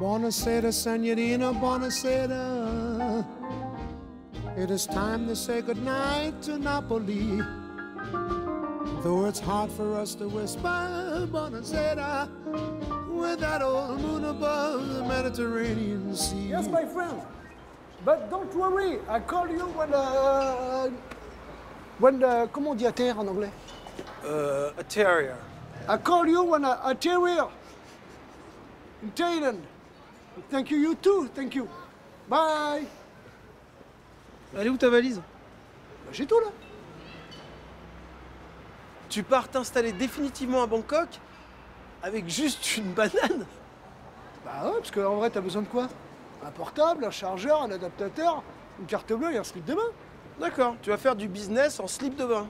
Buonasera, Signorina, buonasera. It is time to say goodnight to Napoli. Though it's hard for us to whisper buonasera with that old moon above the Mediterranean Sea. Yes, my friend. But don't worry, I call you comment on dit a terre en anglais? A terrier. I call you when a terrier. In Thailand. Thank you, you too, thank you. Bye. Elle est où ta valise? Bah, j'ai tout là. Tu pars t'installer définitivement à Bangkok avec juste une banane? Bah ouais, parce qu'en vrai, t'as besoin de quoi? Un portable, un chargeur, un adaptateur, une carte bleue et un slip de bain. D'accord, tu vas faire du business en slip de bain.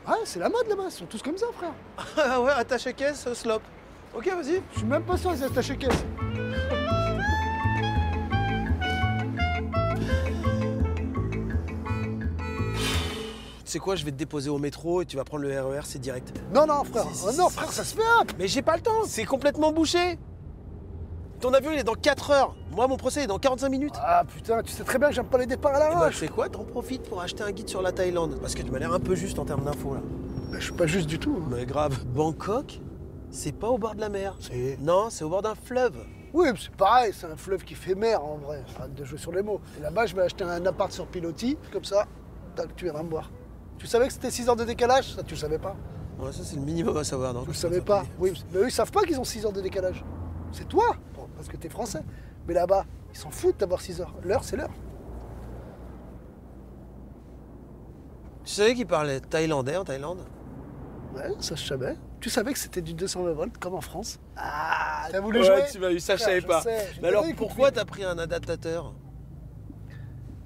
Ouais, c'est la mode là-bas, ils sont tous comme ça, frère. Ah ouais, attaché caisse, slop. Ok, vas-y. Je suis même pas sûr que c'est attaché caisse. Tu sais quoi, je vais te déposer au métro et tu vas prendre le RER, c'est direct. Non, non, frère. Si, Non, si, frère, si. ça se fait. Hein. Mais j'ai pas le temps, c'est complètement bouché. Ton avion, il est dans 4 heures. Moi, mon procès est dans 45 minutes. Ah putain, tu sais très bien que j'aime pas les départs à Et bah, l'arrache. tu sais quoi, t'en profites pour acheter un guide sur la Thaïlande. Parce que tu m'as l'air un peu juste en termes d'infos, là. Bah, je suis pas juste du tout. Hein. Mais grave. Bangkok, c'est pas au bord de la mer. C'est... Non, c'est au bord d'un fleuve. Oui, mais c'est pareil, c'est un fleuve qui fait mer en vrai. Arrête de jouer sur les mots. Et là-bas, je vais acheter un appart sur pilotis, comme ça, tac, tu viendras me voir. Tu savais que c'était 6 heures de décalage? Ça, tu le savais pas? Ouais, ça, c'est le minimum à savoir, non? Tu le savais pas? Oui, mais eux, ils savent pas qu'ils ont 6 heures de décalage. C'est toi, parce que t'es français. Mais là-bas, ils s'en foutent d'avoir 6 heures. L'heure, c'est l'heure. Tu savais qu'ils parlaient thaïlandais en Thaïlande? Ouais, ça je savais. Tu savais que c'était du 220 volts, comme en France? Ah, t'as voulu Ouais, jouer? tu m'as eu ça, je Frère, savais pas. sais, j'ai Mais alors, compris. pourquoi t'as pris un adaptateur?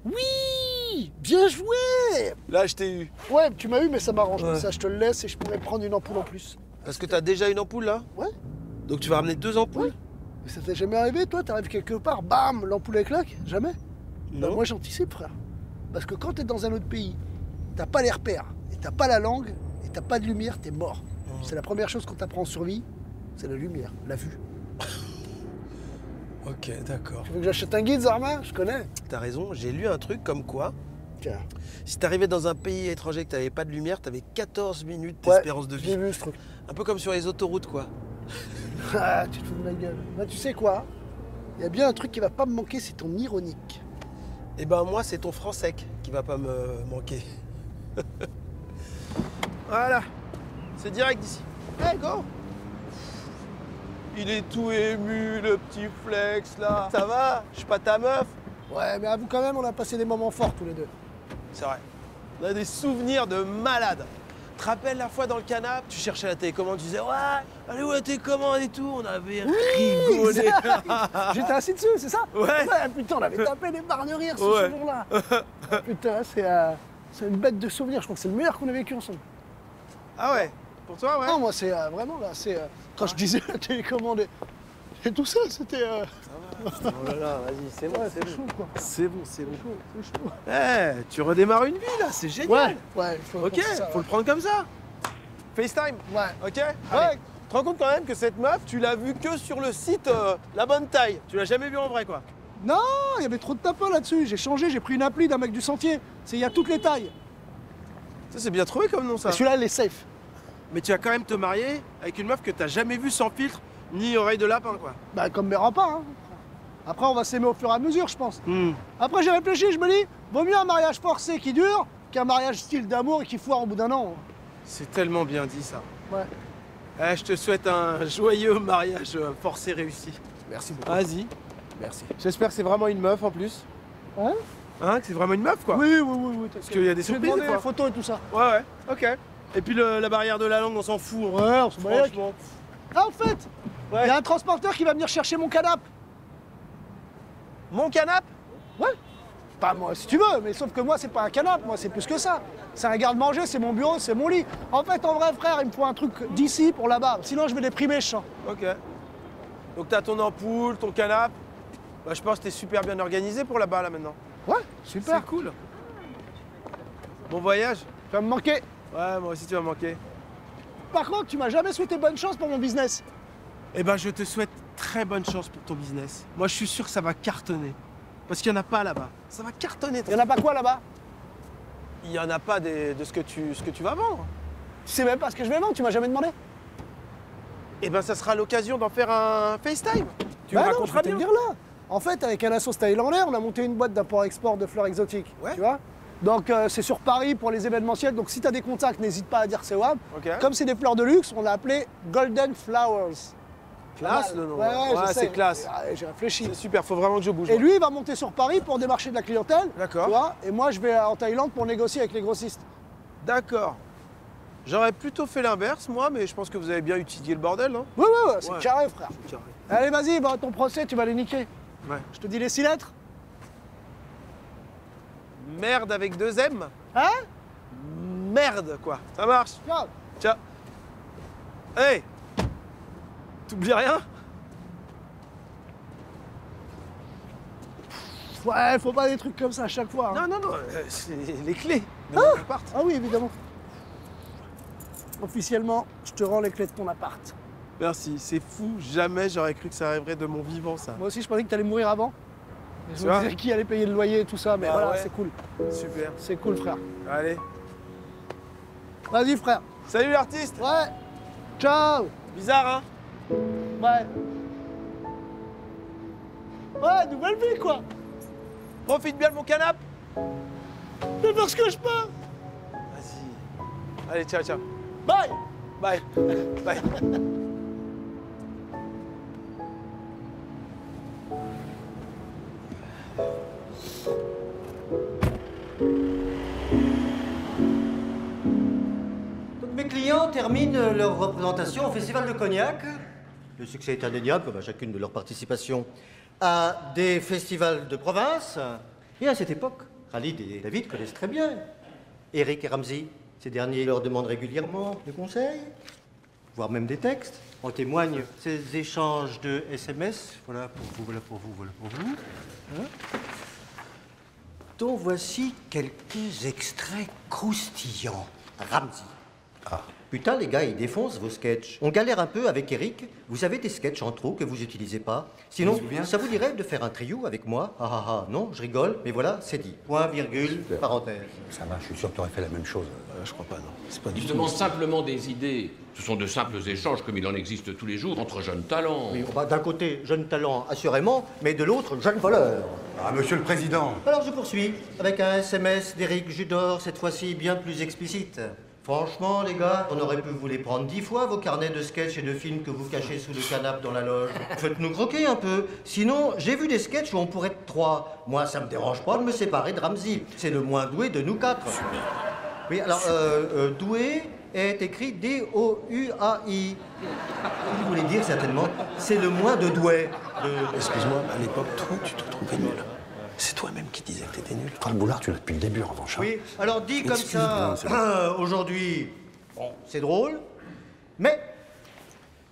Oui, bien joué. Là, je t'ai eu. Ouais, tu m'as eu, mais ça m'arrange. Ouais. Ça, je te le laisse et je pourrais prendre une ampoule en plus. Parce que t'as déjà une ampoule, là? Ouais. Donc tu vas ramener 2 ampoules? Ouais. Mais ça t'est jamais arrivé, toi? T'arrives quelque part, bam, l'ampoule elle claque? Jamais? Bah, Non. moi, j'anticipe, frère. Parce que quand t'es dans un autre pays, t'as pas les repères, et t'as pas la langue, et t'as pas de lumière, t'es mort. C'est la première chose qu'on t'apprend en survie, c'est la lumière, la vue. Ok, d'accord. Tu veux que j'achète un guide, Zarma? Je connais. T'as raison, j'ai lu un truc comme quoi, Tiens. si t'arrivais dans un pays étranger que t'avais pas de lumière, t'avais 14 minutes Ouais, d'espérance de j'ai vie. vu ce truc. Un peu comme sur les autoroutes, quoi. Ah, tu te fous de ma gueule. Bah, tu sais quoi? Il y a bien un truc qui va pas me manquer, c'est ton ironique. Et ben moi, c'est ton franc sec qui va pas me manquer. Voilà, c'est direct d'ici. Hey, go! Il est tout ému, le petit flex, là. Ça va? Je suis pas ta meuf? Ouais, mais avoue quand même, on a passé des moments forts tous les deux. C'est vrai. On a des souvenirs de malades. Tu te rappelles la fois dans le canapé, tu cherchais la télécommande, tu disais ouais, allez où la télécommande et tout, on avait rigolé. exact. J'étais assis dessus, c'est ça? Ouais. Putain, on avait tapé des barres de rire ce Ouais. jour-là. Putain, c'est une bête de souvenir. Je crois que c'est le meilleur qu'on a vécu ensemble. Ah ouais? Pour toi, ouais? Non, moi, c'est vraiment là, c'est quand je disais la télécommande et tout ça, c'était. Oh là là, vas-y, c'est bon, Ouais, c'est chaud, quoi. C'est bon, c'est bon. C'est chaud. Eh, tu redémarres une vie là, c'est génial. Ouais, il faut. Ok, penser ça, faut le prendre comme ça. FaceTime. Ouais. Ok. Ouais. Tu te rends compte quand même que cette meuf, tu l'as vue que sur le site La Bonne Taille. Tu l'as jamais vue en vrai, quoi. Non, il y avait trop de tapins là-dessus. J'ai changé, j'ai pris une appli d'un mec du sentier. Il y a toutes les tailles. Ça, c'est bien trouvé comme nom, ça. Et celui-là, il est safe. Mais tu vas quand même te marier avec une meuf que t'as jamais vue sans filtre ni oreille de lapin, quoi. Bah, comme mes repas, hein. Après, on va s'aimer au fur et à mesure, je pense. Après, j'ai réfléchi, je me dis, vaut mieux un mariage forcé qui dure qu'un mariage style d'amour et qui foire au bout d'un an. C'est tellement bien dit, ça. Ouais. Eh, je te souhaite un joyeux mariage forcé réussi. Merci beaucoup. Vas-y. Merci. J'espère que c'est vraiment une meuf en plus. Hein? Hein, que c'est vraiment une meuf, quoi. Oui, oui, oui, oui. Parce qu'il y a des J'ai surprises, demandé des fois. les photos et tout ça. Ouais, ouais, ok. Et puis la barrière de la langue, on s'en fout. Ouais, on se bat les couilles. Franchement. Ah, en fait, il Ouais. y a un transporteur qui va venir chercher mon canapé. Mon canapé? Ouais. Pas moi, si tu veux, mais sauf que moi, c'est pas un canapé, moi, c'est plus que ça. C'est un garde-manger, c'est mon bureau, c'est mon lit. En fait, en vrai, frère, il me faut un truc d'ici pour là-bas. Sinon, je vais déprimer, je sens. Ok. Donc t'as ton ampoule, ton canapé. Bah, je pense que t'es super bien organisé pour là-bas, là, maintenant. Ouais, super. C'est cool. Bon voyage. Tu vas me manquer. Ouais, moi aussi, tu vas me manquer. Par contre, tu m'as jamais souhaité bonne chance pour mon business. Eh ben, je te souhaite très bonne chance pour ton business. Moi, je suis sûr que ça va cartonner. Parce qu'il n'y en a pas là-bas. Ça va cartonner. Il y en a pas quoi là-bas? Il n'y en a pas de ce que tu vas vendre. Tu sais même pas ce que je vais vendre, tu m'as jamais demandé. Eh ben, ça sera l'occasion d'en faire un FaceTime. Tu Bah me non, je raconteras vais te le bien. dire là. En fait, avec un assos thaïlandais, on a monté une boîte d'import-export de fleurs exotiques. Ouais. Tu vois? Donc c'est sur Paris pour les événementiels. Donc si tu as des contacts, n'hésite pas à dire que c'est WAM. Ok. Comme c'est des fleurs de luxe, on l'a appelé Golden Flowers. Classe le nom. Ouais, je sais. c'est classe. J'ai réfléchi. C'est super, faut vraiment que je bouge. Et lui, il va monter sur Paris pour démarcher de la clientèle. D'accord. Tu vois? Et moi, je vais en Thaïlande pour négocier avec les grossistes. D'accord. J'aurais plutôt fait l'inverse, moi, mais je pense que vous avez bien étudié le bordel, non? Ouais, c'est Ouais. carré, frère. Carré. Allez, vas-y, bah, ton procès, tu vas les niquer. Ouais. Je te dis les 6 lettres. Merde avec 2 M. Hein? Merde, quoi. Ça marche. Ciao. Ciao. Hey. T'oublies rien? Ouais, faut pas des trucs comme ça à chaque fois. Hein. Non, c'est les clés de mon appart. Ah oui, évidemment. Officiellement, je te rends les clés de ton appart. Merci, c'est fou. Jamais j'aurais cru que ça arriverait de mon vivant, ça. Moi aussi, je pensais que t'allais mourir avant. Je Tu me vois disais qui allait payer le loyer et tout ça, mais Bah voilà, ouais. c'est cool. Super. C'est cool, frère. Allez. Vas-y, frère. Salut l'artiste. Ouais. Ciao. Bizarre, hein? Ouais. Ouais, nouvelle vie, quoi. Profite bien de mon canapé. Je vais faire ce que je peux. Vas-y. Allez, ciao, ciao. Bye. Bye. Bye. Donc mes clients terminent leur représentation au Festival de Cognac. Le succès est indéniable, comme à chacune de leurs participations à des festivals de province. Et à cette époque, Khalid et David connaissent très bien Eric et Ramzi. Ces derniers leur demandent régulièrement des conseils, voire même des textes. En témoignent ces échanges de SMS. Voilà pour vous, voilà pour vous, voilà pour vous. Hein, dont voici quelques extraits croustillants. Ramzi. Ah. Putain, les gars, ils défoncent vos sketchs. On galère un peu avec Eric. Vous avez des sketchs en trop que vous utilisez pas. Sinon, ça vous dirait de faire un trio avec moi? Ah ah ah, non, je rigole, mais voilà, c'est dit. Point, virgule, parenthèse. Ça va, je suis sûr que tu aurais fait la même chose. Je crois pas, non. C'est pas du Ils tout. demandent simplement des idées. Ce sont de simples échanges comme il en existe tous les jours entre jeunes talents. Oui, bah, d'un côté, jeune talent, assurément, mais de l'autre, jeune voleur. Ah, monsieur le président. Alors je poursuis, avec un SMS d'Éric Judor, cette fois-ci bien plus explicite. Franchement, les gars, on aurait pu vous les prendre 10 fois, vos carnets de sketchs et de films que vous cachez sous le canapé dans la loge. Faites-nous croquer un peu. Sinon, j'ai vu des sketchs où on pourrait être 3. Moi, ça me dérange pas de me séparer de Ramzi. C'est le moins doué de nous 4. Oui, alors, doué est écrit D-O-U-A-I. Vous voulez dire certainement, c'est le moins de doué. Excuse-moi, à l'époque, toi, tu te trouvais nul. C'est toi-même qui disais que t'étais nul. Franck Boulard, tu l'as depuis le début, en revanche. Hein. Oui, alors dit comme ça, Excuse-moi, c'est bon. aujourd'hui, bon, c'est drôle, mais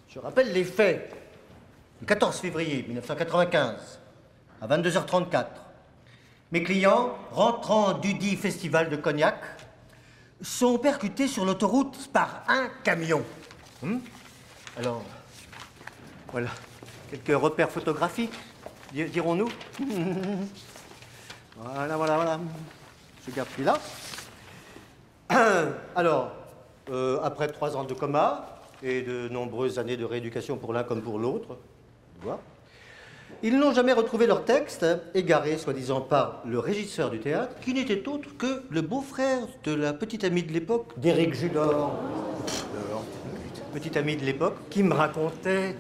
je rappelle les faits. Le 14 février 1995, à 22h34, mes clients, rentrant du dit festival de Cognac, sont percutés sur l'autoroute par un camion. Alors, voilà, quelques repères photographiques, dirons-nous. Voilà. Je garde celui-là. Alors, après 3 ans de coma et de nombreuses années de rééducation pour l'un comme pour l'autre, voilà, ils n'ont jamais retrouvé leur texte, égaré soi-disant par le régisseur du théâtre, qui n'était autre que le beau-frère de la petite amie de l'époque, d'Éric Judor. Petite amie de l'époque, qui me racontait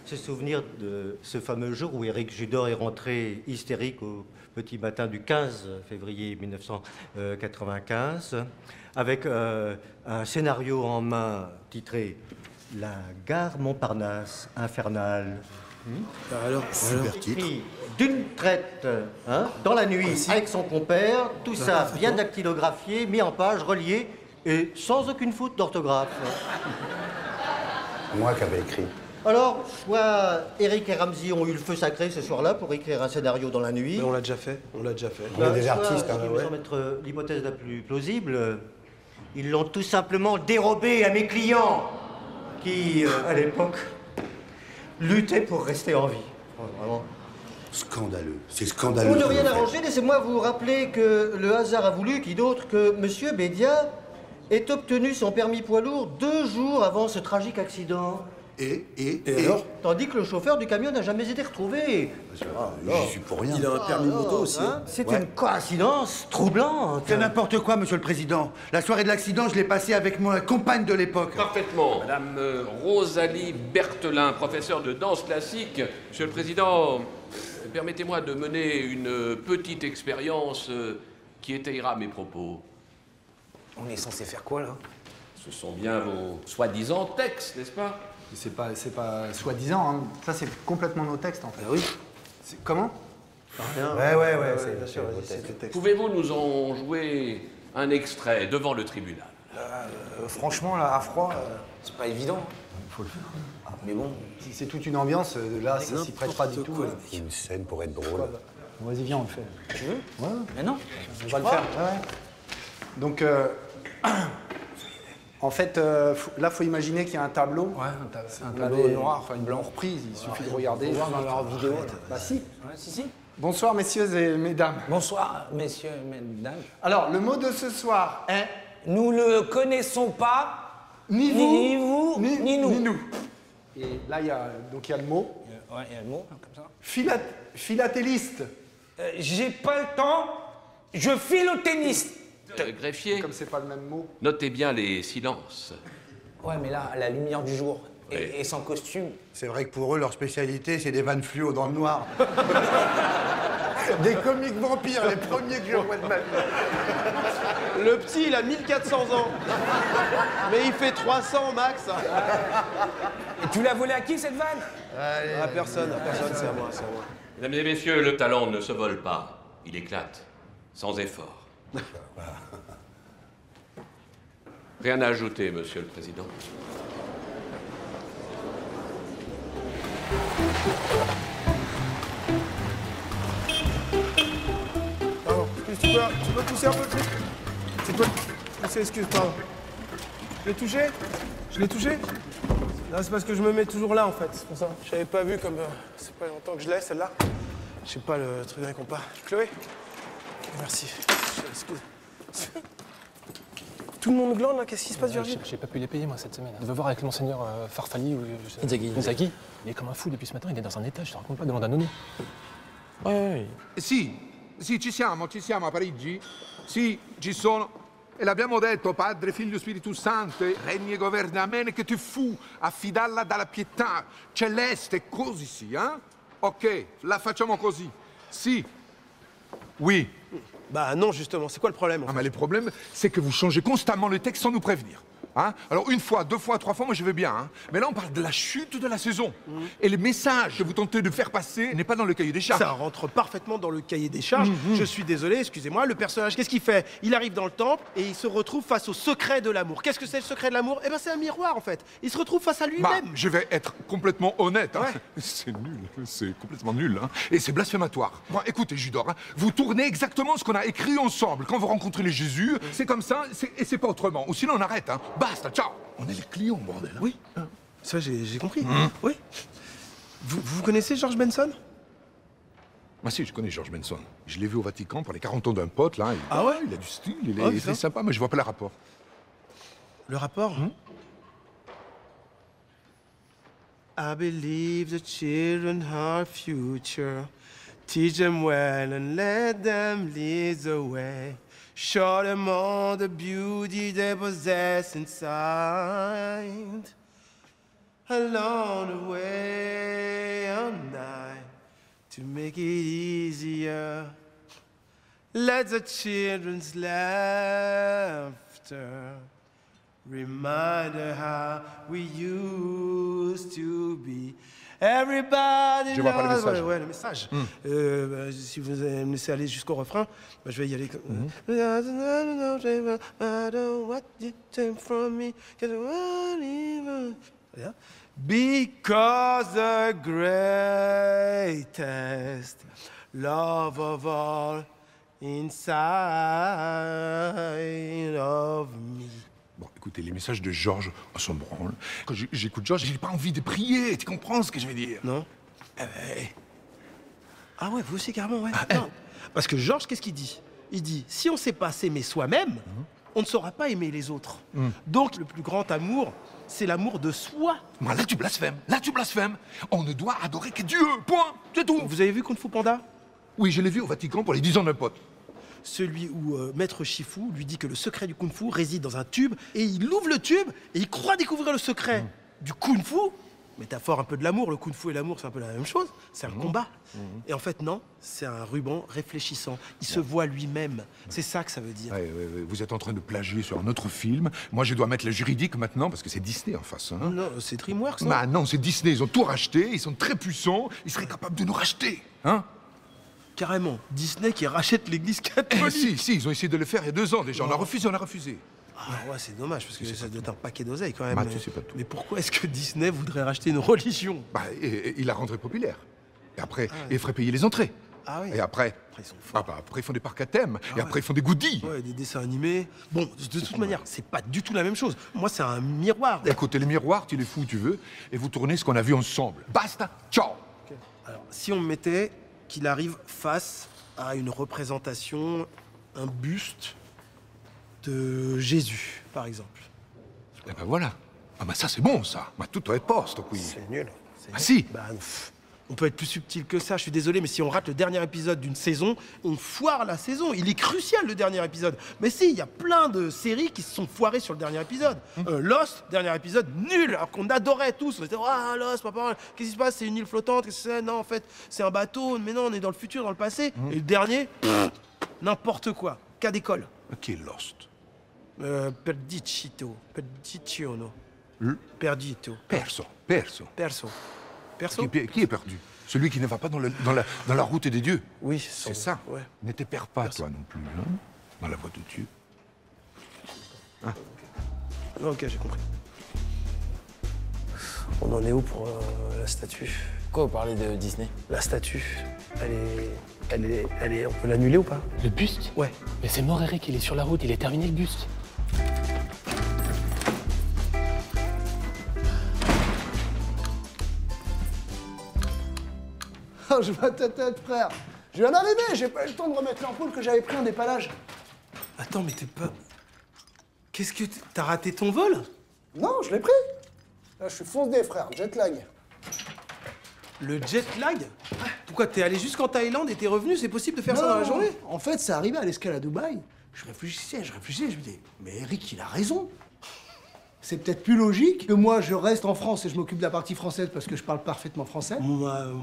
ce souvenir de ce fameux jour où Éric Judor est rentré hystérique au petit matin du 15 février 1995, avec un scénario en main titré « La gare Montparnasse infernale ». Alors, Écrit d'une traite, hein, dans la nuit, avec son compère, tout ça bien dactylographié, mis en page, relié, et sans aucune faute d'orthographe. Moi qui avais écrit. Alors, soit Eric et Ramzi ont eu le feu sacré ce soir-là pour écrire un scénario dans la nuit. Mais on l'a déjà fait, On est des soit, artistes, ce hein, qui me ouais. semble être l'hypothèse la plus plausible, ils l'ont tout simplement dérobé à mes clients, qui, à l'époque, lutter pour rester en vie. Vraiment. Scandaleux. C'est scandaleux. Pour ne ce que rien vous faites. arranger, laissez-moi vous rappeler que le hasard a voulu, qui d'autre, que Monsieur Bédia ait obtenu son permis poids lourd 2 jours avant ce tragique accident. Et alors? Tandis que le chauffeur du camion n'a jamais été retrouvé. J'y suis pour rien. Il a un permis moto aussi. Hein? C'est une coïncidence troublante. C'est n'importe quoi, monsieur le président. La soirée de l'accident, je l'ai passée avec ma compagne de l'époque. Parfaitement. Madame Rosalie Berthelin, professeure de danse classique. Monsieur le Président, permettez-moi de mener une petite expérience qui étayera mes propos. On est censé faire quoi, là? Ce sont bien vos soi-disant textes, n'est-ce pas? C'est pas soi-disant, hein. Ça c'est complètement nos textes en fait. Oui. Comment? Ouais, c'est Pouvez-vous nous en jouer un extrait devant le tribunal? Franchement, là, à froid, c'est pas évident. Faut le faire. Mais bon, C'est toute une ambiance, là ça s'y prête pas du tout. quoi. Une scène pour être drôle. Bon, vas-y, viens, on le fait. Tu veux? Ouais, Mais non. on va le faire. Ouais. Donc, en fait, là, faut imaginer qu'il y a un tableau. Ouais, C'est un on tableau l'avait- noir. Enfin, une blanc reprise, il suffit de regarder. Voir dans leur vidéo. Bah si. Ouais, si. Bonsoir, messieurs et mesdames. Bonsoir, messieurs et mesdames. Alors, le mot de ce soir est Nous ne connaissons pas ni ni vous, vous, ni nous. Ni nous. Et là, il y a le mot. Ouais, il y a le mot, hein, comme ça. Philatéliste. J'ai pas le temps, je file au tennis. Greffier, Comme c'est pas le même mot. notez bien les silences. Ouais, mais là, à la lumière du jour, et sans costume. C'est vrai que pour eux, leur spécialité, c'est des vannes fluo dans le noir. Des comiques vampires, les premiers que je vois de ma vie. Le petit, il a 1400 ans. Mais il fait 300 max. Et tu l'as volé à qui, cette vanne? À personne, c'est à moi, c'est à moi. Mesdames et messieurs, le talent ne se vole pas, il éclate, sans effort. Rien à ajouter, Monsieur le Président. Pardon, tu peux pousser un peu le truc? C'est toi pousser, excuse, pardon. Je l'ai touché? Je l'ai touché? Non, c'est parce que je me mets toujours là, en fait, c'est pour ça. Je n'avais pas vu comme... c'est pas longtemps que je l'ai, celle-là. Je sais pas le truc d'un compas. Chloé? Merci. Excuse. Tout le monde glande, là? Qu'est-ce qui se passe, Virgile? J'ai pas pu les payer, moi, cette semaine. Je veux voir avec monseigneur Farfali ou... Inzaghi. Il est comme un fou depuis ce matin, il est dans un état, je te raconte pas, demande à Nono. Ouais. Sì, ci siamo a Parigi. Sì, ci sono. E l'abbiamo detto, Padre, Figlio, Spirito Santo, regni e governa. Amen, che tu fu affidarla dalla pietà celeste, così sia. Ok, la facciamo così. Sì. Oui. Bah non, justement, c'est quoi le problème? Ah, mais le problème, c'est que vous changez constamment le texte sans nous prévenir. Hein? Alors, 1 fois, 2 fois, 3 fois, moi je veux bien. Hein? Mais là, on parle de la chute de la saison. Et le message que vous tentez de faire passer n'est pas dans le cahier des charges. Ça rentre parfaitement dans le cahier des charges. Je suis désolé, excusez-moi. Le personnage, qu'est-ce qu'il fait? Il arrive dans le temple et il se retrouve face au secret de l'amour. Qu'est-ce que c'est le secret de l'amour? Eh ben, c'est un miroir, en fait. Il se retrouve face à Bah, lui-même. je vais être complètement honnête. Hein. Ouais. C'est nul, c'est complètement nul. Hein. Et c'est blasphématoire. Bon, écoutez, Judor, hein, vous tournez exactement ce qu'on a écrit ensemble. Quand vous rencontrez les Jésus, c'est comme ça, et c'est pas autrement. Ou sinon, on arrête. Hein. Basta, ciao. On est les clients, bordel. Hein. Oui, ça j'ai compris. Oui. Vous connaissez George Benson? Ah si, je connais George Benson. Je l'ai vu au Vatican pour les 40 ans d'un pote, là. Ah ouais? Il a du style, il Ah, est putain. sympa, mais je vois pas le rapport. Le rapport? I believe the children are future. Teach them well and let them lead the way. Show them all the beauty they possess inside. Along the way all night to make it easier. Let the children's laughter remind her how we used to be. Everybody Je vois pas le knows- message. Ouais, le message. Si vous allez me laisser aller jusqu'au refrain, bah, je vais y aller. I don't what you take from me, 'cause I won't even- Yeah. Because the greatest love of all inside of me. Bon, écoutez, les messages de Georges, on s'en branle. Quand j'écoute Georges, j'ai pas envie de prier, tu comprends ce que je veux dire? Non. Ah ouais, vous aussi, carrément, ouais. Non. Parce que Georges, qu'est-ce qu'il dit? Il dit, si on sait pas s'aimer soi-même, on ne saura pas aimer les autres. Donc, le plus grand amour, c'est l'amour de soi. Moi, là, tu blasphèmes. Là, tu blasphèmes. On ne doit adorer que Dieu. Point. C'est tout. Vous avez vu Kung Fu Panda? Oui, je l'ai vu au Vatican pour les 10 ans d'un pote. Celui où Maître Shifu lui dit que le secret du Kung Fu réside dans un tube, et il ouvre le tube, et il croit découvrir le secret du Kung Fu. Métaphore un peu de l'amour, le Kung Fu et l'amour, c'est un peu la même chose. C'est un combat. Et en fait, non, c'est un ruban réfléchissant. Il se voit lui-même. C'est ça que ça veut dire. Ouais. Vous êtes en train de plagier sur un autre film. Moi, je dois mettre le juridique maintenant, parce que c'est Disney en face. Hein. Non, c'est DreamWorks, non? Bah non, c'est Disney. Ils ont tout racheté. Ils sont très puissants. Ils seraient capables de nous racheter. Hein? Carrément. Disney qui rachète l'église catholique. Si, ils ont essayé de le faire il y a 2 ans déjà. On a refusé. Ah ouais, c'est dommage, parce que ça doit être un paquet d'oseille quand même. Bah, tu sais pas tout. Mais pourquoi est-ce que Disney voudrait racheter une religion? Bah, et il la rendrait populaire. Et après, il ferait payer les entrées. Ah oui. Et après, ils sont forts. Après ils font des parcs à thème. Et après, ils font des goodies. Ouais, des dessins animés. Bon, de toute manière, c'est pas du tout la même chose. Moi, c'est un miroir. Écoutez, le miroir, tu les fous où tu veux, et vous tournez ce qu'on a vu ensemble. Basta. Ciao. Okay. Alors, si on mettait qu'il arrive face à une représentation, un buste de Jésus, par exemple. Eh ben voilà. Ah bah ça, c'est bon, ça. Ma tutto è posto, qui. C'est nul. Ah si. Bah, on peut être plus subtil que ça, je suis désolé, mais si on rate le dernier épisode d'une saison, on foire la saison. Il est crucial, le dernier épisode. Mais si, il y a plein de séries qui se sont foirées sur le dernier épisode. Lost, dernier épisode, nul, alors qu'on adorait tous. On était, ah, Lost, papa, qu'est-ce qui se passe? C'est une île flottante, qu'est-ce que c'est? Non, en fait, c'est un bateau, mais non, on est dans le futur, dans le passé. Et le dernier, n'importe quoi, cas d'école. Qui est Lost? Perdicito, no? Perdito. Perso. Qui est perdu? Celui qui ne va pas dans la route des dieux. Oui, c'est ça. Ouais. Ne te perds pas, toi non plus, hein, dans la voie de Dieu. Ah. Ok, j'ai compris. On en est où pour la statue? Quoi, vous parlez de Disney? La statue, elle est, on peut l'annuler ou pas? Le buste? Ouais. Mais c'est mort, Eric, il est sur la route, il est terminé le buste. Oh, je vois ta tête, frère. Je viens d'arriver, j'ai pas eu le temps de remettre l'ampoule que j'avais pris en dépannage. Attends, mais t'es pas... Qu'est-ce que... T'as raté ton vol? Non, je l'ai pris. Là, je suis foncé, frère, jet lag. Le jet lag? Pourquoi t'es allé jusqu'en Thaïlande et t'es revenu? C'est possible de faire ça dans la journée? En fait, c'est arrivé à l'escale à Dubaï. Je réfléchissais, je me disais, mais Eric, il a raison. C'est peut-être plus logique que moi, je reste en France et je m'occupe de la partie française parce que je parle parfaitement français.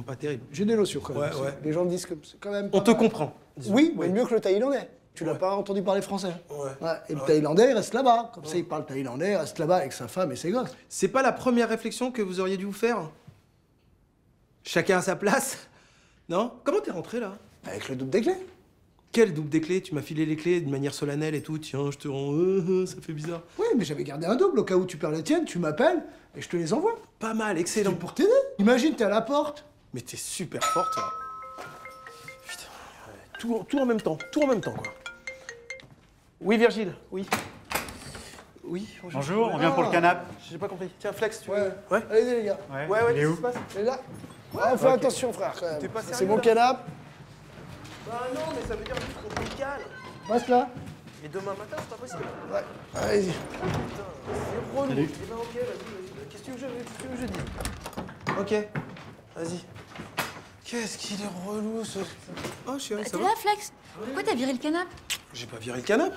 Pas terrible. J'ai des notions quand même. Ouais. Les gens me disent que c'est quand même... On te comprend. Oui, mais mieux que le thaïlandais. Tu l'as pas entendu parler français. Ouais. Et le thaïlandais, il reste là-bas. Comme ça, il parle thaïlandais, il reste là-bas avec sa femme et ses gosses. C'est pas la première réflexion que vous auriez dû vous faire? Chacun à sa place? Non? Comment t'es rentré, là? Avec le double des clés. Quel double des clés? Tu m'as filé les clés de manière solennelle et tout. Tiens, je te rends... ça fait bizarre. Oui, mais j'avais gardé un double. Au cas où tu perds les tiennes, tu m'appelles et je te les envoie. Pas mal, excellent. Pour t'aider. Imagine, t'es à la porte. Mais t'es super forte, toi. Putain. Tout en même temps. Tout en même temps, quoi. Oui, Virgile, oui. Oui, bonjour, on vient pour le canapé. J'ai pas compris. Tiens, Flex, tu veux... Ouais. Allez, les gars. Ouais, il est où? qu'est-ce qui se passe? Il est là. Ouais, fais attention, frère, quand même. T'es pas sérieux, C'est mon là? canapé. Bah non, mais ça veut dire juste qu'on te cale. Reste là. Mais demain matin, c'est pas possible. Ouais. Allez-y. Putain, c'est relou. Eh ben, ok, vas-y. Qu'est-ce que tu veux que je dise? Ok, vas-y. Qu'est-ce qu'il est relou, ce... Oh, chérie, ça T'es va? là, Flex? Pourquoi t'as viré le canapé? J'ai pas viré le canapé.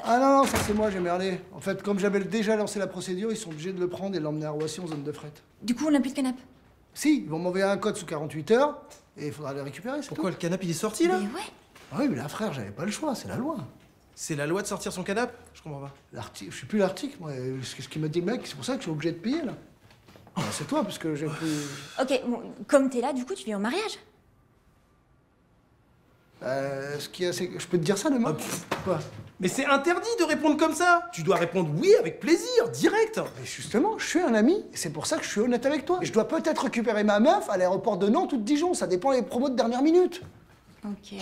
Ah non, ça c'est moi, j'ai merdé. En fait, comme j'avais déjà lancé la procédure, ils sont obligés de le prendre et de l'emmener à Roissy en zone de fret. Du coup, on n'a plus de canapé. Si, ils vont m'envoyer un code sous 48 heures et il faudra le récupérer, c'est Pourquoi tout. le canapé il est sorti, là? Mais ouais. Ah oui, mais là, frère, j'avais pas le choix, c'est la loi. C'est la loi de sortir son canapé? Je comprends pas. L'article, je suis plus l'article, moi. Ce qu'il m'a dit le mec, c'est pour ça que je suis obligé de payer, là. Ah, c'est toi, parce que j'ai plus... Ok, bon, comme t'es là, du coup, tu viens au mariage. Ce qu'il y a, c'est que je peux te dire ça demain. Quoi? Mais c'est interdit de répondre comme ça. Tu dois répondre oui avec plaisir, direct. Mais justement, je suis un ami, et c'est pour ça que je suis honnête avec toi. Et je dois peut-être récupérer ma meuf à l'aéroport de Nantes ou de Dijon, ça dépend des promos de dernière minute. Ok.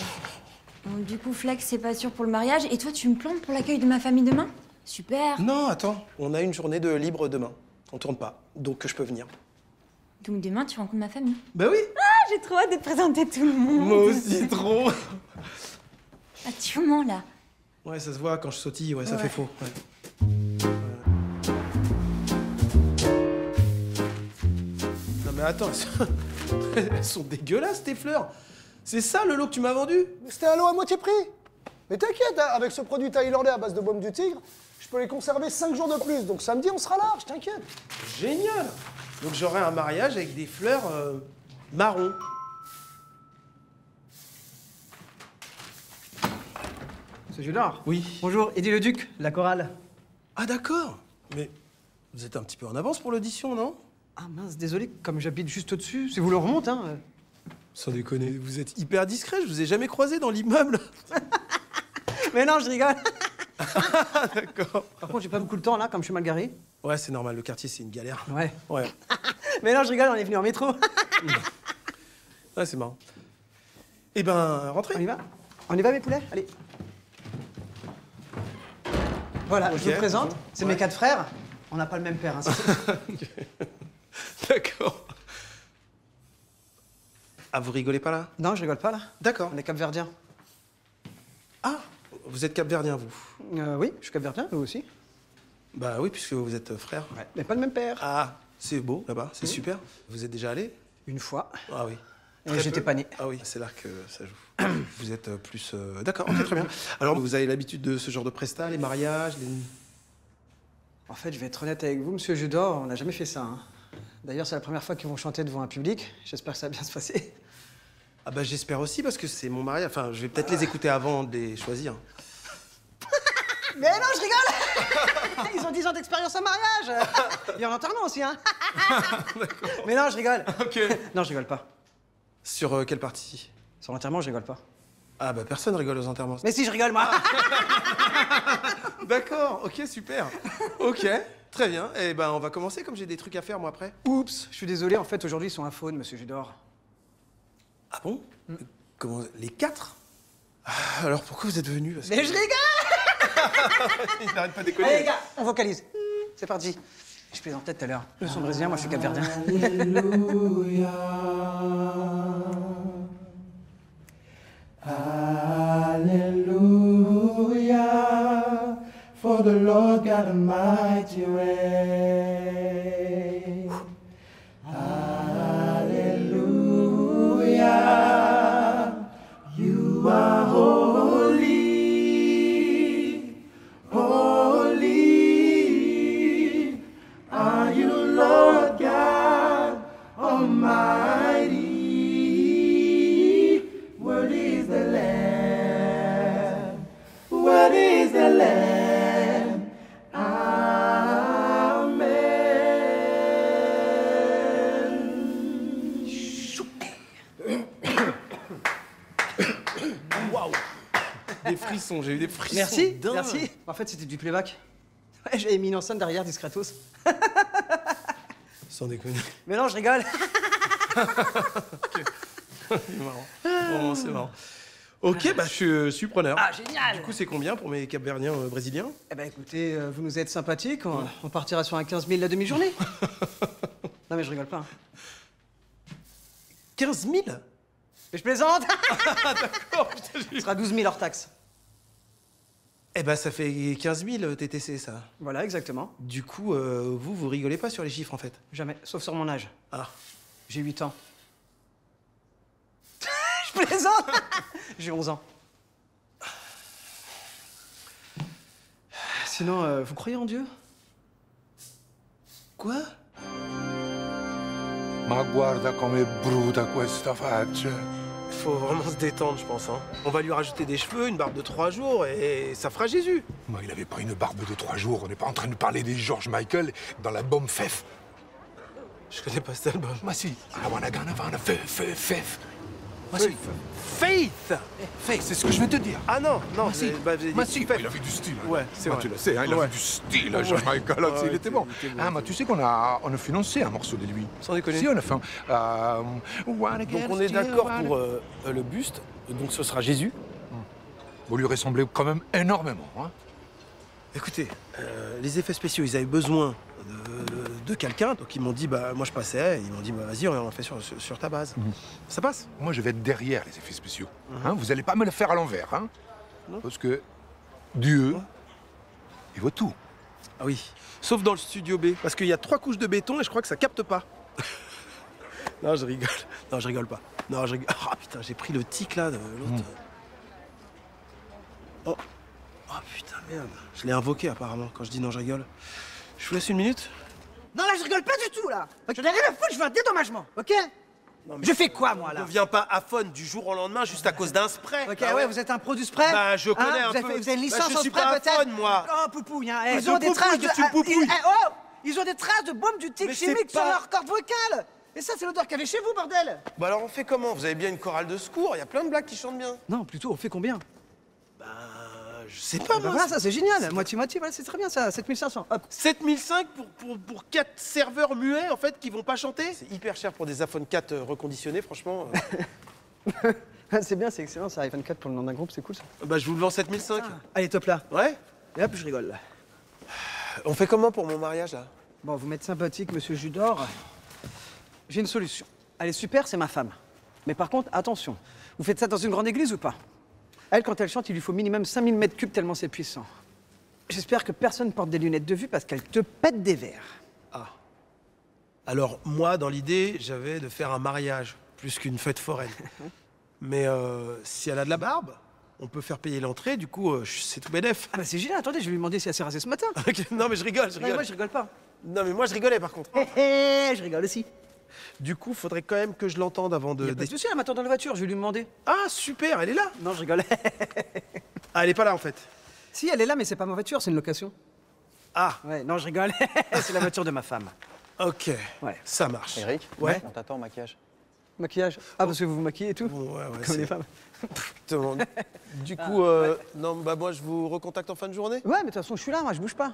Bon, du coup, Flex, c'est pas sûr pour le mariage. Et toi, tu me plantes pour l'accueil de ma famille demain? Super. Non, attends, on a une journée de libre demain. On tourne pas, donc je peux venir. Donc demain, tu rencontres ma famille. Bah oui. Ah, j'ai trop hâte de te présenter tout le monde. Moi aussi, trop. Ah, tu mens, là. Ouais, ça se voit quand je sautille, ouais, ça Ouais. fait faux. Ouais. Non mais attends, elles sont dégueulasses tes fleurs. C'est ça le lot que tu m'as vendu? C'était un lot à moitié prix. Mais t'inquiète, hein, avec ce produit thaïlandais à base de baume du tigre, je peux les conserver 5 jours de plus. Donc samedi, on sera large, t'inquiète. Génial. Donc j'aurai un mariage avec des fleurs marron. Monsieur Judor. Oui. Bonjour, Eddie le Duc, la chorale. Ah d'accord. Mais vous êtes un petit peu en avance pour l'audition, non? Ah mince, désolé, comme j'habite juste au-dessus, si vous le remontez, hein. Sans déconner, vous êtes hyper discret, je vous ai jamais croisé dans l'immeuble. Mais non, je rigole. D'accord. Par contre, j'ai pas beaucoup de temps là, comme je suis mal garé. Ouais, c'est normal, le quartier c'est une galère. Ouais. Ouais. Mais non, je rigole, on est venu en métro. Ouais, c'est marrant. Eh ben, rentrez. On y va? On y va, mes poulets? Allez. Voilà, Ok. je vous présente, c'est Ouais. mes 4 frères. On n'a pas le même père, hein, D'accord. Ah, vous rigolez pas là? Non, je rigole pas là. D'accord. On est capverdiens. Ah, vous êtes capverdien, vous? Oui, je suis capverdien, vous aussi. Bah oui, puisque vous êtes frères. Ouais. Mais pas le même père. Ah, c'est beau là-bas, c'est super. Vous êtes déjà allé? Une fois. Ah oui. Et Très j'étais peu. pas né. Ah oui, c'est là que ça joue. Vous êtes plus... D'accord, ok, très bien. Alors, vous avez l'habitude de ce genre de prestats, les mariages, les... En fait, je vais être honnête avec vous, monsieur Judor, on n'a jamais fait ça. Hein. D'ailleurs, c'est la première fois qu'ils vont chanter devant un public. J'espère que ça va bien se passer. Ah bah j'espère aussi, parce que c'est mon mariage. Enfin, je vais peut-être les écouter avant de les choisir. Mais non, je rigole. Ils ont 10 ans d'expérience en mariage. Il y a en enterrement aussi, hein. Mais non, je rigole. Ok. Non, je rigole pas. Sur quelle partie? Sur l'enterrement, je rigole pas. Ah bah personne rigole aux enterrements. Mais si, je rigole, moi. D'accord, ok, super. Ok, très bien. Eh ben on va commencer, comme j'ai des trucs à faire moi après. Oups, je suis désolé, en fait, aujourd'hui, ils sont à faune, monsieur Judor. Ah bon? Comment? Les 4? Alors pourquoi vous êtes venus? Mais je rigole. Il n'arrête pas de déconner. Allez, les gars, on vocalise. C'est parti. Je plaisantais tout à l'heure. Eux sont brésiliens, moi, je suis capverdien. Hallelujah, for the Lord God Almighty reigns. Hallelujah, you are holy, holy, are you Lord God Almighty? Worthy is the Lamb, worthy is the Lamb. Waouh! Des frissons, j'ai eu des frissons. Merci, dingues. merci. En fait, c'était du playback. Ouais, j'avais mis une enceinte derrière, discretos. Sans déconner. Mais non, je rigole. C'est marrant. Bon, c'est marrant. Ok, bah je suis preneur. Ah, génial. Du coup, c'est combien pour mes capverdiens brésiliens? Eh ben, écoutez, vous nous êtes sympathiques. On partira sur un 15 000 la demi-journée. Non, mais je rigole pas. Hein. 15 000? Mais je plaisante. D'accord. Ce sera 12 000 hors taxe. Eh ben, ça fait 15 000 TTC, ça. Voilà, exactement. Du coup, vous rigolez pas sur les chiffres, en fait? Jamais, sauf sur mon âge. Ah. J'ai 8 ans. Je plaisante. J'ai 11 ans. Sinon, vous croyez en Dieu? Quoi? Ma guarda come è brutta questa faccia. Faut vraiment se détendre, je pense. Hein. On va lui rajouter des cheveux, une barbe de 3 jours, et ça fera Jésus. Moi, il avait pas une barbe de 3 jours. On n'est pas en train de parler des George Michael dans l'album Fef. Je connais pas cet album. Ma si. I wanna gonna wanna Fef. Ma Oui. si. Faith! Faith, c'est ce que je vais te dire. Ah non, non, Ma si. vous avez Ma dit si, Faith. il avait du style. Hein. Ouais, c'est vrai. Tu le sais, hein, il Ouais. avait du style, Ouais. George Michael, Ouais, il était bon. il était bon. Ah, mais tu sais qu'on a financé un morceau de lui. Sans déconner. Si, on a fait un... Donc on est d'accord pour le buste, donc ce sera Jésus. Vous lui ressemblez quand même énormément. Hein. Écoutez, les effets spéciaux, ils avaient besoin de quelqu'un, donc ils m'ont dit, bah moi je passais, ils m'ont dit, bah vas-y, on en fait sur ta base. Ça passe? Moi, je vais être derrière les effets spéciaux. Hein, vous allez pas me le faire à l'envers, hein? Parce que Dieu, il voit tout. Ah oui, sauf dans le studio B, parce qu'il y a 3 couches de béton et je crois que ça capte pas. Non, je rigole. Non, je rigole pas. Non, je rigole. Ah putain, j'ai pris le tic là de l'autre. Oh. Oh putain, merde. Je l'ai invoqué apparemment quand je dis non, je rigole. Je vous laisse une minute? Non, là, je rigole pas du tout, là. Je n'ai rien à foutre, je veux un dédommagement, ok? Non, mais je fais quoi, moi, là? On ne devient pas aphone du jour au lendemain juste à cause d'un spray. Ok, ouais, vous êtes un pro du spray? Bah, je connais un peu. Vous avez une licence je en suis spray, pas peut-être? aphone, moi. Oh, poupouille, hein. Bah, Ils ont des traces de... poupouille. Oh, ils ont des traces de bombes du tic Mais c'est chimique sur pas- leur corde vocale. Et ça, c'est l'odeur qu'il y avait chez vous, bordel. Bah alors on fait comment? Vous avez bien une chorale de secours, il y a plein de blagues qui chantent bien. Non, plutôt, on fait combien? Je sais pas, moi. Voilà, ça, c'est génial. Moitié-moitié, voilà, c'est très bien, ça. 7500, hop. 7005 pour 4 serveurs muets, en fait, qui vont pas chanter? C'est hyper cher pour des iPhone 4 reconditionnés, franchement. C'est bien, c'est excellent, ça. iPhone 4 pour le nom d'un groupe, c'est cool, ça. Bah, je vous le vends 7005. Allez, top là. Ouais? Et hop, je rigole, là. On fait comment pour mon mariage, là? Bon, vous m'êtes sympathique, monsieur Judor. J'ai une solution. Elle est super, c'est ma femme. Mais par contre, attention. Vous faites ça dans une grande église ou pas? Elle, quand elle chante, il lui faut minimum 5000 mètres cubes tellement c'est puissant. J'espère que personne porte des lunettes de vue parce qu'elle te pète des verres. Ah. Alors, moi, dans l'idée, j'avais de faire un mariage, plus qu'une fête foraine. Mais si elle a de la barbe, on peut faire payer l'entrée, du coup, c'est tout bénef. Ah bah c'est génial, attendez, je vais lui demander si elle s'est rasée ce matin. Non, mais je rigole, Non, mais moi, je rigole pas. Non, mais moi, je rigolais, par contre. Je rigole aussi. Du coup, faudrait quand même que je l'entende avant de... Y a pas de souci, elle m'attend dans la voiture, je vais lui demander. Ah, super, elle est là. Non, je rigole. Ah, elle est pas là, en fait. Si, elle est là, mais c'est pas ma voiture, c'est une location. Ah. Ouais, non, je rigole. C'est la voiture de ma femme. Ok, ouais. Ça marche. Eric, Ouais. on t'attend au maquillage. Maquillage? Ah, parce que vous vous maquillez et tout? Ouais, Comme les femmes. Exactement. Du coup, non, bah moi, je vous recontacte en fin de journée. Ouais, mais de toute façon, je suis là, moi, je bouge pas.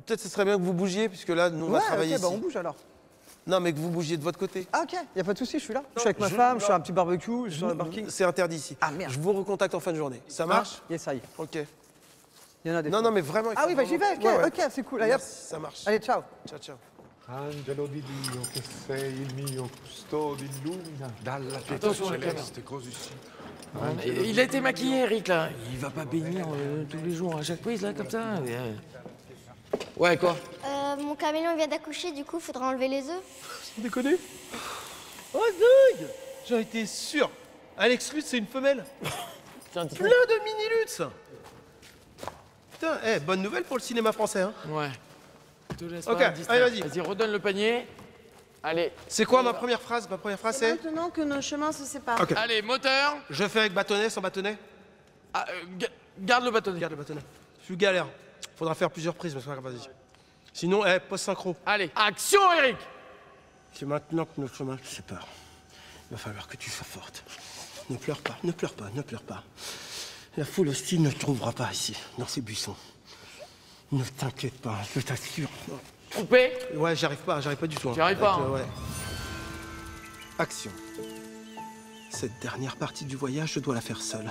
Peut-être ce serait bien que vous bougiez, puisque là, nous, on va travailler ok, bah ici. on bouge alors. Non, mais que vous bougiez de votre côté. Ah, ok, y a pas de souci, je suis là. Je suis avec ma femme, je suis à un petit barbecue, je suis sur le parking. C'est interdit ici. Ah, merde. Je vous recontacte en fin de journée. Ça marche? Yes, ça y est. Ok. Il y en a des. Non, non, mais vraiment... il Ah faut oui, bah j'y vais, vraiment- ok, Ouais, ok, c'est cool. Allez, hop. Merci, ça marche. Allez, ciao. Ciao, ciao. Angelo di Dio che sei il mio custode, illumina dalla pietà Attention, la celeste così sì. Il a été maquillé, Eric, là. Il va pas bénir tous les jours à chaque prise, là, comme ça. Ouais, quoi? Mon caméléon vient d'accoucher, du coup, faudra enlever les œufs. Vous déconnez? Oh, dingue! J'en étais sûr. Alex Lutz, c'est une femelle. Plein de mini-Lutz. Putain, bonne nouvelle pour le cinéma français, hein? Ouais. Te laisse Ok, pas te distraire. allez, vas-y. Vas-y, redonne le panier. Allez. C'est quoi ma première phrase? Ma première phrase, c'est... Maintenant que nos chemins se séparent. Ok. Allez, moteur. Je fais avec bâtonnet, sans bâtonnet? Ah, garde le bâtonnet. Garde le bâtonnet. Je suis galère. Faudra faire plusieurs prises, mais c'est pas grave, vas-y. Sinon, pose synchro. Allez, action, Eric. C'est maintenant que nos chemins se séparent. Il va falloir que tu sois forte. Ne pleure pas, ne pleure pas, ne pleure pas. La foule hostile ne te trouvera pas ici, dans ces buissons. Ne t'inquiète pas, je t'assure. Coupé? Ouais, j'arrive pas du tout. T'y arrives pas, Ouais. Action. Cette dernière partie du voyage, je dois la faire seule.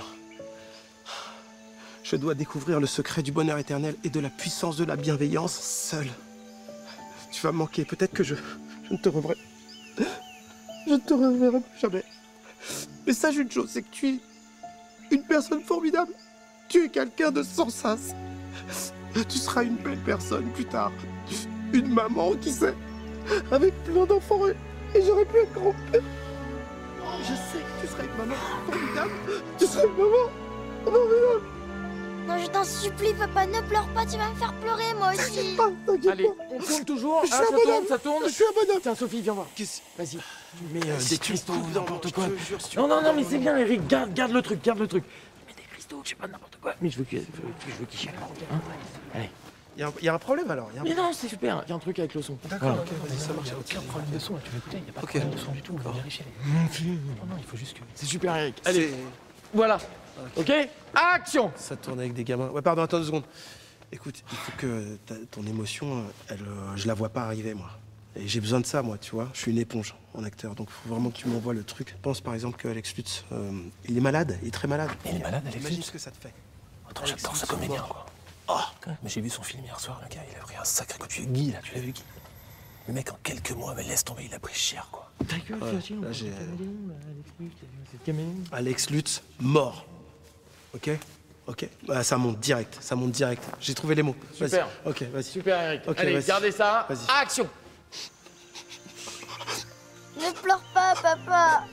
Je dois découvrir le secret du bonheur éternel et de la puissance de la bienveillance seule. Tu vas me manquer, peut-être que je ne te reverrai. Je ne te reverrai plus jamais. Mais sache une chose, c'est que tu es une personne formidable. Tu es quelqu'un de sans sas. Tu seras une belle personne plus tard. Une maman, qui sait, avec plein d'enfants. Et j'aurais pu être grand-père. Je sais que tu seras une maman formidable. Tu seras une maman formidable. Non, je t'en supplie, papa, ne pleure pas, tu vas me faire pleurer, moi aussi. Allez, on tourne toujours. Je suis hein, un ça bonhomme. tourne, ça tourne. Je suis un bonhomme. Tiens, Sophie, viens voir. Vas-y. Tu mets des cristaux, coupes dans n'importe je quoi. te jure, si tu Non, veux. non, non, mais c'est bien, Eric. Garde le truc, garde le truc. Mets des cristaux, je sais pas, n'importe quoi. Mais je veux qu'il chiale. Hein, allez. Il y a un problème alors. Mais non, c'est super. Il y a un truc avec le son. D'accord, Voilà. ok, vas-y, ça marche. Aucun problème de son, là, tu veux écouter, il n'y a pas de Ok. problème de son du tout, on va vérifier. Non, non, il faut juste que... C'est super, Eric. Allez. Allez, voilà. Ok. Action. Ça tourne avec des gamins. Ouais, pardon, attends 2 secondes. Écoute, il faut que ton émotion, je la vois pas arriver, moi. Et j'ai besoin de ça, moi, tu vois. Je suis une éponge en acteur, donc il faut vraiment que tu m'envoies le truc. Pense par exemple qu'Alex Lutz, il est malade, il est très malade. Il est malade, Alex Imagine Lutz. ce que ça te fait. Attends, j'adore ce comédien, quoi. Oh, mais j'ai vu son film hier soir, le gars, il a pris un sacré coup de pied. Guy, là, tu l'as vu, Guy? Le mec, en quelques mois, mais laisse tomber, il a pris cher, quoi. Ta gueule, Là, j'ai... caméléon. Alex Lutz, mort. Ok? Ok. Bah, ça monte direct, ça monte direct. J'ai trouvé les mots. Super. Ok, vas-y. Super, Eric. Ok, Allez, vas-y. gardez ça. Vas-y. Action. Ne pleure pas, papa.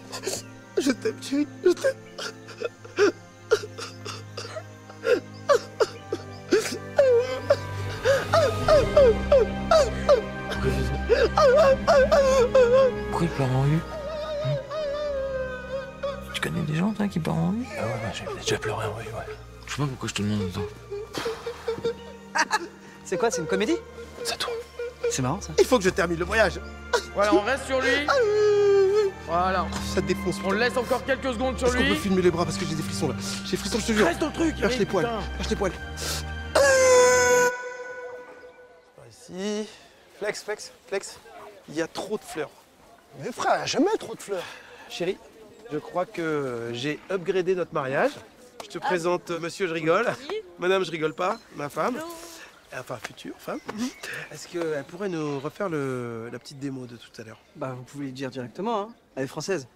Je t'aime, chérie, je t'aime. Pourquoi il pleure en rue? Tu connais des gens, toi, qui pleurent en rue? Ah ouais, j'ai déjà pleuré en rue, ouais. Je sais pas pourquoi je te demande autant. C'est quoi, c'est une comédie? Ça tourne. C'est marrant, ça. Il faut que je termine le voyage. Voilà, on reste sur lui. Voilà. Ça défonce. On le laisse encore quelques secondes sur Est-ce qu'on lui. peut filmer les bras parce que j'ai des frissons là? J'ai des frissons, je te jure. Reste dans le truc. Lâche Eric, les poils. putain. Lâche les poils. Par ici. Flex, flex, flex. Il y a trop de fleurs. Mais frère, y a jamais trop de fleurs. Chérie, je crois que j'ai upgradé notre mariage. Je te présente monsieur je rigole, madame je rigole pas, ma femme. Enfin, future femme. Est-ce qu'elle pourrait nous refaire la petite démo de tout à l'heure? Bah, vous pouvez lui dire directement, hein. Elle est française.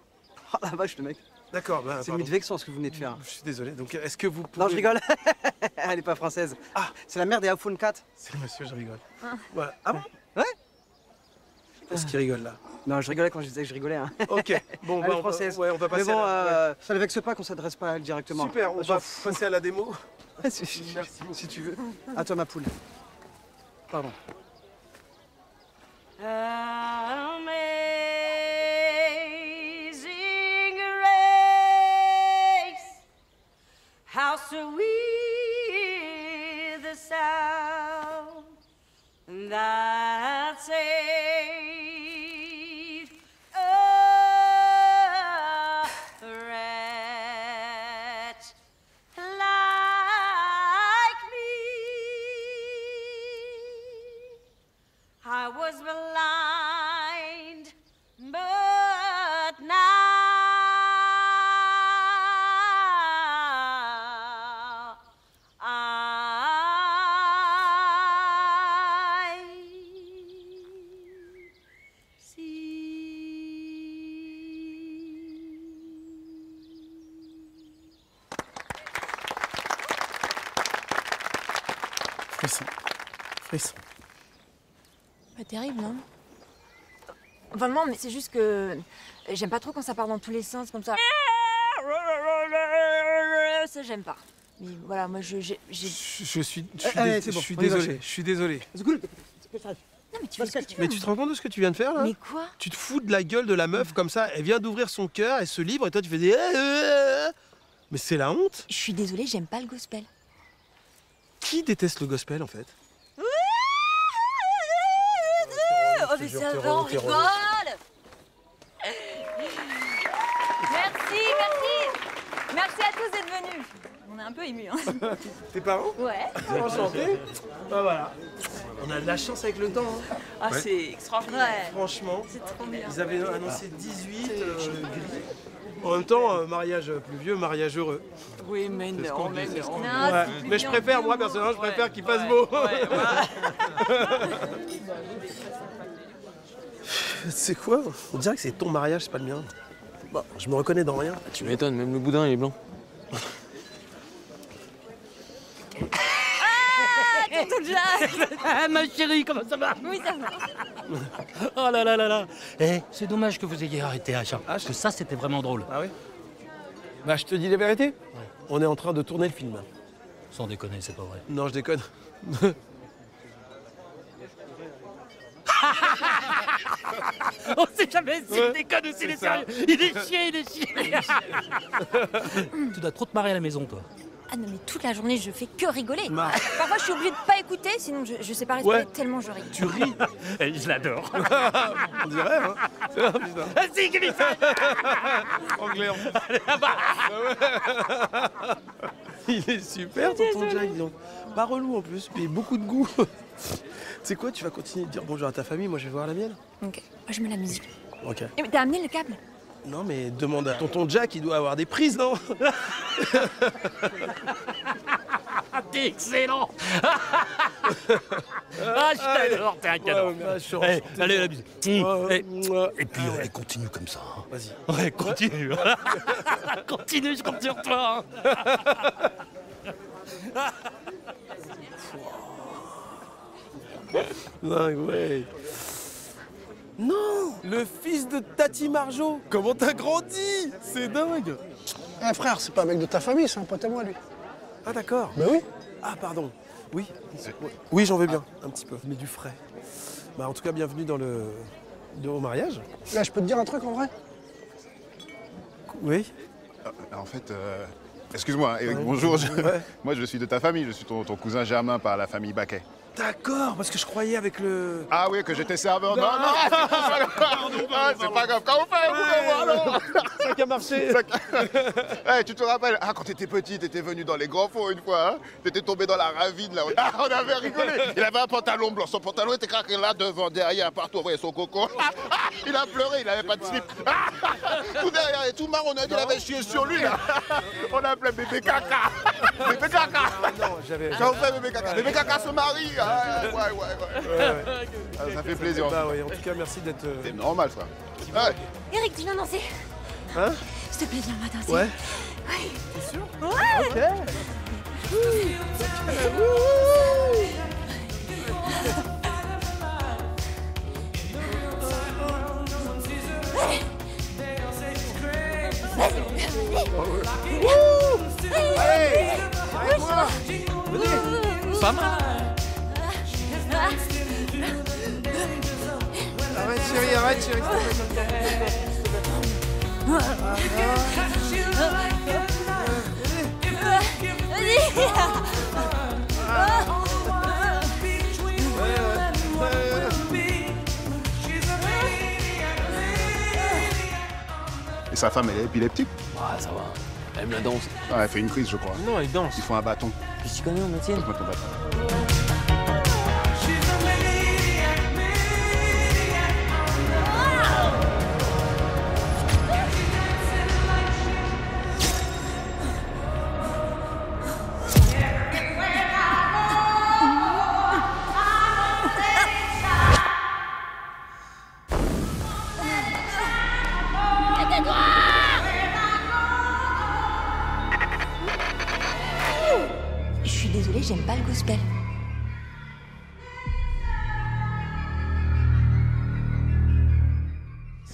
Oh la vache, le mec. D'accord, bah, C'est limite vexant ce que vous venez de faire. Je suis désolé. Donc, est-ce que vous pouvez... Non, je rigole. Elle est pas française. Ah, c'est la mère des iPhone 4. C'est le monsieur, je rigole. Voilà. Ah bon? Ouais. Est-ce qu'il rigole là? Non, je rigolais quand je disais que je rigolais. Hein. Ok, bon, Elle bah, est française. on va passer Mais bon, à ça ne vexe pas qu'on s'adresse pas à elle directement. Super, on va passer à la démo. Si tu veux. À toi, ma poule. Pardon. Amazing grace, how sweet the sound that saved a wretch like me. I was blind, but now I Frisson. Frisson. Pas terrible, non? Enfin non, mais c'est juste que j'aime pas trop quand ça part dans tous les sens comme ça. Ça, j'aime pas. Mais voilà, moi, Je suis Allez, c'est bon, je suis on y va, désolé. chérie. Je suis désolé. Non, mais tu fais ce que tu veux. Mais tu te rends compte de ce que tu viens de faire là? Mais quoi? Tu te fous de la gueule de la meuf comme ça, elle vient d'ouvrir son cœur, elle se libre et toi tu fais des... Mais c'est la honte. Je suis désolée, j'aime pas le gospel. Qui déteste le gospel en fait? Oh mais ça va, on rigole. Merci, merci. Merci à tous d'être venus. On est un peu émus. Hein. Tes parents? Ouais. Enchanté. Bah voilà. On a de la chance avec le temps. Hein. Ah, c'est extraordinaire. Ouais. Franchement. C'est trop bien. Ils avaient annoncé 18 gris. En même temps, mariage pluvieux, mariage heureux. Oui, mais C'est ce non, qu'on mais dit, c'est ce qu'on non. dit. Non, Ouais. c'est Mais je préfère, moi personnellement, je préfère qu'il fasse beau. C'est quoi? On dirait que c'est ton mariage, c'est pas le mien. Bah, je me reconnais dans rien. Tu m'étonnes, même le boudin, il est blanc. Ah, tonton Jack. Ah, ma chérie, comment ça va? Oui, ça va. Oh là là là là. Eh, c'est dommage que vous ayez arrêté H. Parce que ça, c'était vraiment drôle. Ah oui? Bah, je te dis la vérité. On est en train de tourner le film. Sans déconner, c'est pas vrai. Non, je déconne. On sait jamais s'il déconne ou s'il est sérieux. Il est chier, il est chier. Tu dois trop te marrer à la maison, toi. Ah non, mais toute la journée, je fais que rigoler. Parfois, je suis obligée de pas écouter, sinon je sais pas respirer tellement je rigole. Tu ris. Je l'adore. On dirait, hein? Ah, putain. Ah si, qu'il Anglais en plus. Il est super, tonton Jack. Dis donc. Pas relou en plus, mais beaucoup de goût. Tu sais quoi, tu vas continuer de dire bonjour à ta famille, moi je vais voir la mienne. Ok, moi je mets la musique. Ok. Eh, mais t'as amené le câble? Non mais demande à tonton Jack, il doit avoir des prises, non? T'es excellent. Ah, je t'adore, t'es un cadeau. Allez, la bise. Et puis, continue comme ça. Hein. Vas-y. Ouais, continue. Continue, je compte sur toi. Ouais. Non, le fils de Tati Marjo. Comment t'as grandi? C'est dingue. Eh frère, c'est pas un mec de ta famille, c'est un pote à moi lui. Ah d'accord. Bah oui. Ah pardon. Oui. Oui, j'en veux bien. Un petit peu. Mais du frais. Bah en tout cas, bienvenue dans au mariage. Là, je peux te dire un truc en vrai? Oui. En fait, excuse-moi, Eric, bonjour. Moi, je suis de ta famille. Je suis ton cousin germain par la famille Baquet. D'accord, parce que je croyais avec le... Ah oui, que j'étais serveur. Non, c'est pas grave. Quand on fait, alors. Ça qui a marché. Hey, tu te rappelles, quand t'étais petit, t'étais venu dans les grands fonds une fois, hein? T'étais tombé dans la ravine, là. On avait rigolé. Il avait un pantalon blanc. Son pantalon était craqué là, devant, derrière, partout. Vous voyez son coco. Il a pleuré, il avait pas de slip. Tout derrière et tout marron, on a dit qu'il avait chié sur lui, là. On l'appelait bébé caca. Bébé caca. Non, j'avais... Quand on fait bébé caca. Bébé caca se marie. Ouais. Ça fait plaisir. Bah ouais, en tout cas, merci d'être... C'est normal, ça. Ouais. Eric, tu viens danser? Hein? S'il te plaît, viens, on va danser. Ouais. Ouais. T'es sûr? Ouais. Ok. Pas mal. Arrête chérie, s'il te Et sa femme, elle est épileptique? Ouais, ça va. Elle aime la danse. Ah, elle fait une crise, je crois. Non, elle danse. Il faut un bâton. Puis tu connais en métier. Passe-moi ton bâton. Je suis désolée, j'aime pas le gospel.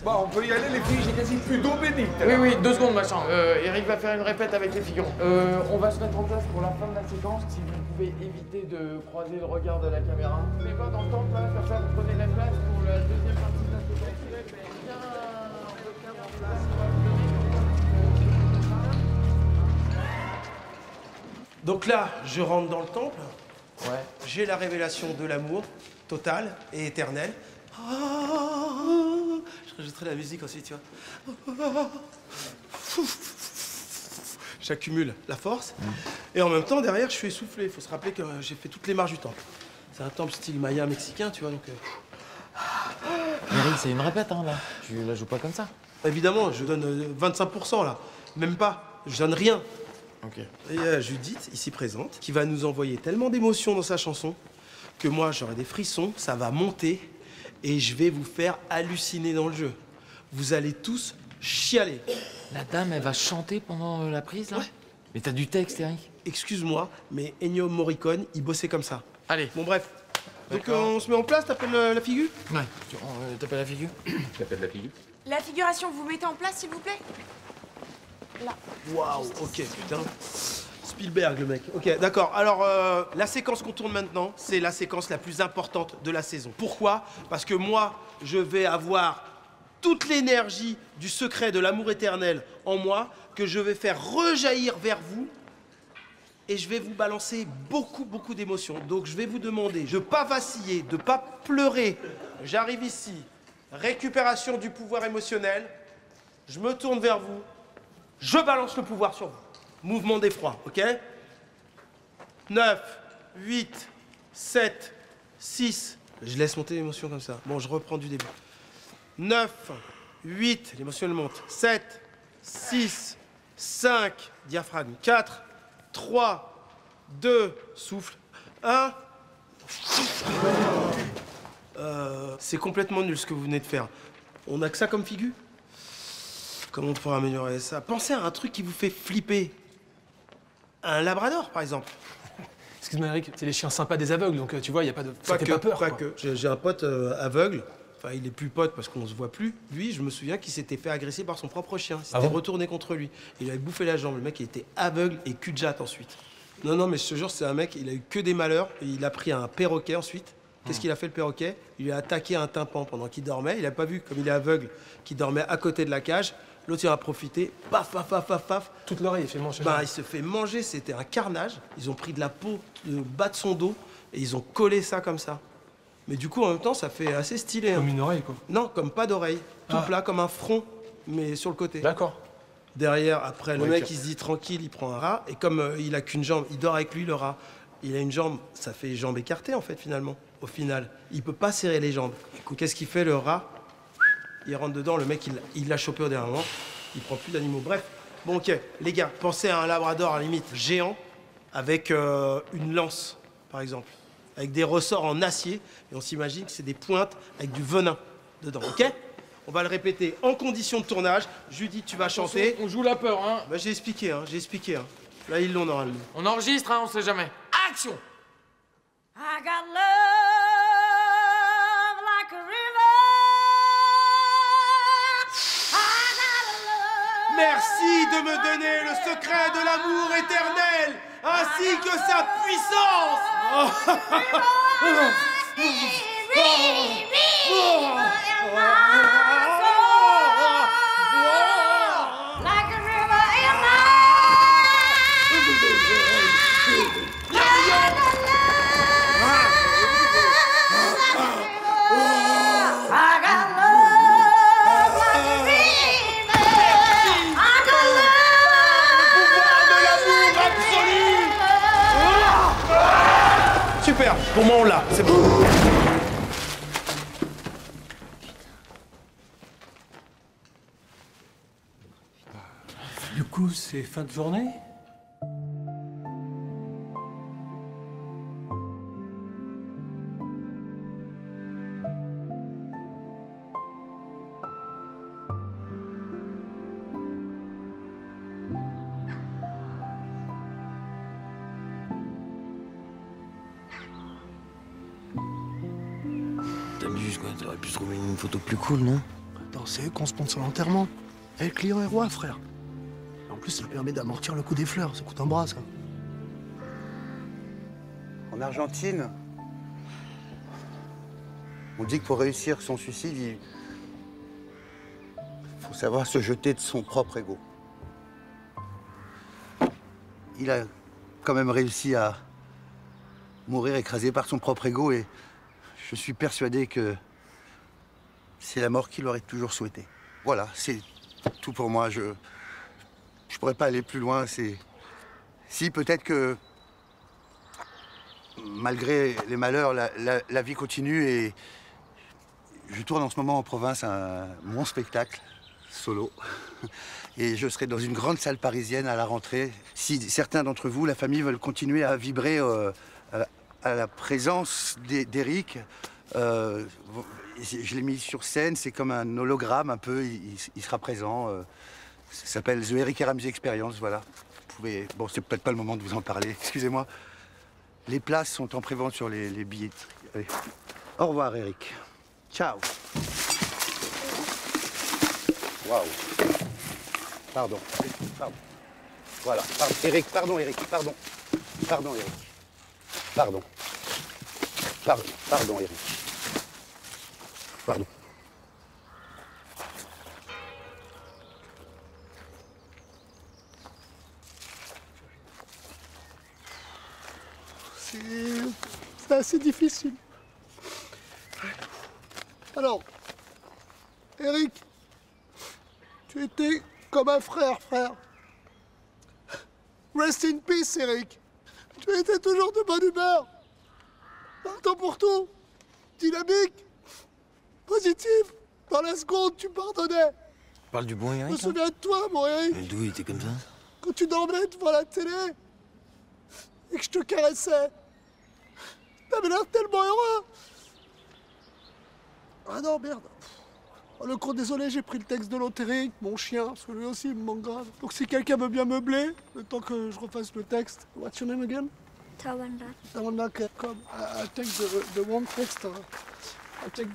Bon, on peut y aller, les filles, j'ai quasi plus d'eau bénite. Oui, 2 secondes, machin. Eric va faire une répète avec les figurants. On va se mettre en place pour la fin de la séquence. Si vous pouvez éviter de croiser le regard de la caméra. Vous mettez pas dans le temps, place, comme ça, vous prenez la place pour la deuxième partie de la séquence. Bien, requin en place. Donc là, je rentre dans le temple. Ouais. J'ai la révélation de l'amour total et éternel. Je rajouterai la musique aussi, tu vois. J'accumule la force. Et en même temps, derrière, je suis essoufflé. Il faut se rappeler que j'ai fait toutes les marches du temple. C'est un temple style maya mexicain, tu vois, donc... Eric, c'est une répète, hein, là. Tu la joues pas comme ça. Évidemment, je donne 25%, là. Même pas. Je donne rien. Ok. Et Judith, ici présente, qui va nous envoyer tellement d'émotions dans sa chanson que moi, j'aurai des frissons, ça va monter et je vais vous faire halluciner dans le jeu. Vous allez tous chialer. La dame, elle va chanter pendant la prise, là? Ouais. Mais t'as du texte, Eric. Excuse-moi, mais Ennio Morricone, il bossait comme ça. Allez. Bon, bref. Donc, on se met en place, t'appelles la figure? Ouais. T'appelles la figure? T'appelles la figure? La figuration, vous mettez en place, s'il vous plaît? Là. Waouh, ok, putain. Spielberg, le mec. Ok, d'accord. Alors, la séquence qu'on tourne maintenant, c'est la séquence la plus importante de la saison. Pourquoi? Parce que moi, je vais avoir toute l'énergie du secret de l'amour éternel en moi, que je vais faire rejaillir vers vous, et je vais vous balancer beaucoup d'émotions. Donc, je vais vous demander de ne pas vaciller, de ne pas pleurer. J'arrive ici, récupération du pouvoir émotionnel, je me tourne vers vous, je balance le pouvoir sur vous. Mouvement d'effroi, ok? 9, 8, 7, 6. Je laisse monter l'émotion comme ça. Bon, je reprends du début. 9, 8, l'émotion elle monte. 7, 6, 5, diaphragme. 4, 3, 2, souffle. 1. C'est complètement nul ce que vous venez de faire. On a que ça comme figure? Comment on pourrait améliorer ça? Pensez à un truc qui vous fait flipper. Un labrador, par exemple. Excuse-moi Eric, c'est les chiens sympas des aveugles, donc tu vois, il y a pas de... Ça fait pas peur, Pas quoi. que. J'ai un pote aveugle. Enfin, il est plus pote parce qu'on se voit plus. Lui, je me souviens qu'il s'était fait agresser par son propre chien. Il s'était retourné contre lui. Il avait bouffé la jambe. Le mec, il était aveugle et cul de jatte ensuite. Non, non, mais je te jure, c'est un mec, il a eu que des malheurs. Et il a pris un perroquet ensuite. Qu'est-ce qu'il a fait, le perroquet? Il lui a attaqué un tympan pendant qu'il dormait. Il a pas vu, comme il est aveugle, qu'il dormait à côté de la cage. L'autre, il en a profité. Paf, paf, paf, paf, paf. Toute l'oreille, il fait manger. Bah, il se fait manger. C'était un carnage. Ils ont pris de la peau, le bas de son dos, et ils ont collé ça comme ça. Mais du coup, en même temps, ça fait assez stylé. Comme une oreille, quoi. Non, comme pas d'oreille. Tout plat, comme un front, mais sur le côté. D'accord. Derrière, après, le Ouais, mec, ok. il se dit tranquille, il prend un rat. Et comme il a qu'une jambe, il dort avec lui, le rat. Il a une jambe, ça fait jambe écartée, en fait, finalement. Au final, il peut pas serrer les jambes. Qu'est-ce qu'il fait, le rat? Il rentre dedans, le mec, il l'a chopé au dernier moment. Il prend plus d'animaux. Bref, bon, ok. Les gars, pensez à un labrador, à la limite, géant, avec une lance, par exemple. Avec des ressorts en acier. Et on s'imagine que c'est des pointes avec du venin dedans, ok? On va le répéter en condition de tournage. Judith, tu vas chanter. On joue la peur, hein. Bah, j'ai expliqué, hein, j'ai expliqué. Hein. Là, ils l'ont normalement. On enregistre, hein, on sait jamais. Action! I got love like a river. I got love. Merci de me donner le secret de l'amour éternel, ainsi que sa puissance. Like a river in my I got love like a river. I got love. Super, pour moi on l'a, c'est bon. Du coup, c'est fin de journée? T'amuses quoi, t'aurais pu trouver une photo plus cool, non? Attends, c'est eux qu'on sponsor l'enterrement. Eh, le client est roi, frère. En plus, ça permet d'amortir le coût des fleurs. Ça coûte un bras, ça. En Argentine, on dit que pour réussir son suicide, il faut savoir se jeter de son propre ego. Il a quand même réussi à mourir écrasé par son propre ego et je suis persuadé que c'est la mort qu'il aurait toujours souhaité. Voilà, c'est tout pour moi. Je pourrais pas aller plus loin. Si, peut-être que malgré les malheurs, la vie continue et je tourne en ce moment en province mon spectacle solo. Et je serai dans une grande salle parisienne à la rentrée. Si certains d'entre vous, la famille, veulent continuer à vibrer à la présence d'Eric, je l'ai mis sur scène, c'est comme un hologramme un peu, il sera présent. Ça s'appelle The Eric et Ramsey Experience, voilà. Vous pouvez... Bon, c'est peut-être pas le moment de vous en parler, excusez-moi. Les places sont en prévente sur les billets. Allez. Au revoir, Eric. Ciao. Waouh. Pardon. Pardon. Voilà. Pardon. Eric, pardon, Eric. Pardon. Pardon, Eric. Pardon. Pardon. Pardon, Eric. Pardon. C'est assez difficile. Alors, Eric, tu étais comme un frère. Rest in peace, Eric. Tu étais toujours de bonne humeur. Partant pour tout. Dynamique. Positive. Dans la seconde, tu pardonnais. Tu parles du bon Je me Eric, hein? souviens de toi, mon Eric. Mais d'où il était comme ça? Quand tu dormais devant la télé. et que je te caressais. T'avais l'air tellement heureux. Ah non, merde. Oh, le con, désolé, j'ai pris le texte de l'Otérique, mon chien, parce que lui aussi il me manque grave. Donc si quelqu'un veut bien meubler, le temps que je refasse le texte. What's your name again? Tawanda. Tawanda, come. I take the one text. I take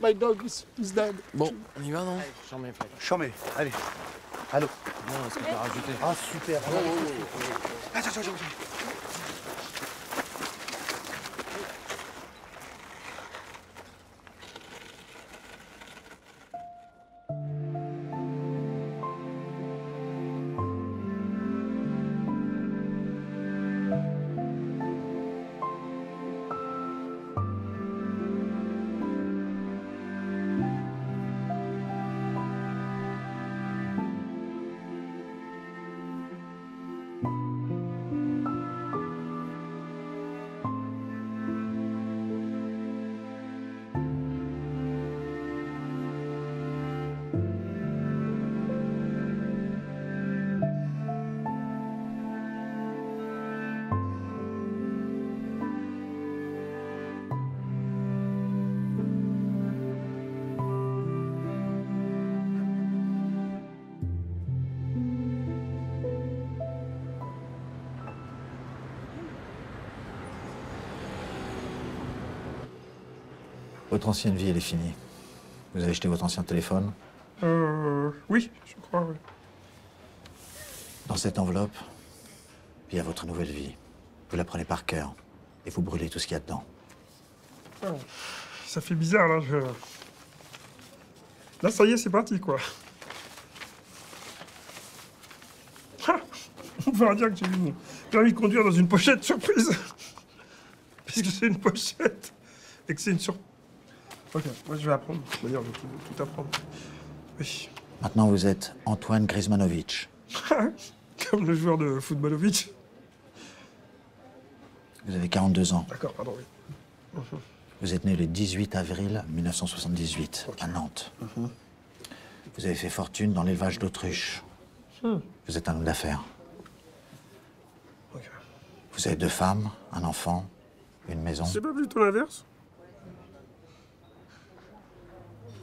my dog is dead. Bon, on y va, non? J'en mets, Chambé, allez. Allô. Non, est-ce que t'as rajouté? Ah, super. Attends. Votre ancienne vie, elle est finie. Vous avez jeté votre ancien téléphone. Oui, je crois, oui. Dans cette enveloppe, il y a votre nouvelle vie. Vous la prenez par cœur et vous brûlez tout ce qu'il y a dedans. Ah, ça fait bizarre, là. Là, ça y est, c'est parti, quoi. Ah, on va dire que j'ai eu mon permis de conduire dans une pochette surprise. Puisque c'est une pochette et que c'est une surprise. Ok, moi je vais apprendre. D'ailleurs, je vais tout apprendre. Oui. Maintenant, vous êtes Antoine Griezmannovitch. Comme le joueur de footballovitch. Vous avez 42 ans. D'accord, pardon, oui. Vous êtes né le 18 avril 1978, à Nantes. Vous avez fait fortune dans l'élevage d'autruches. Vous êtes un homme d'affaires. Vous avez 2 femmes, un enfant, une maison. C'est pas plutôt l'inverse?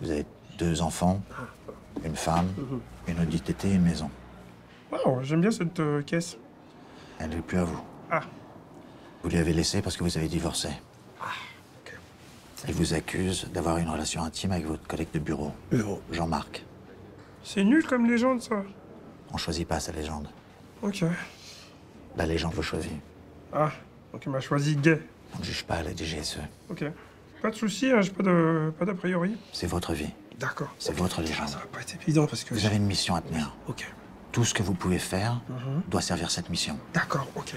Vous avez 2 enfants, une femme, une audite et une maison. Wow, j'aime bien cette caisse. Elle n'est plus à vous. Ah. Vous lui avez laissé parce que vous avez divorcé. Il vous accuse d'avoir une relation intime avec votre collègue de bureau, Jean-Marc. C'est nul comme légende, ça. On choisit pas sa légende. Ok. La légende vous choisit. Ah, donc il m'a choisi gay. On ne juge pas la DGSE. Ok. Pas de soucis, hein, j'ai pas d'a priori. C'est votre vie. D'accord. C'est votre légende. Ça va pas être évident parce que... Vous avez une mission à tenir. Ok. Tout ce que vous pouvez faire doit servir cette mission. D'accord, ok.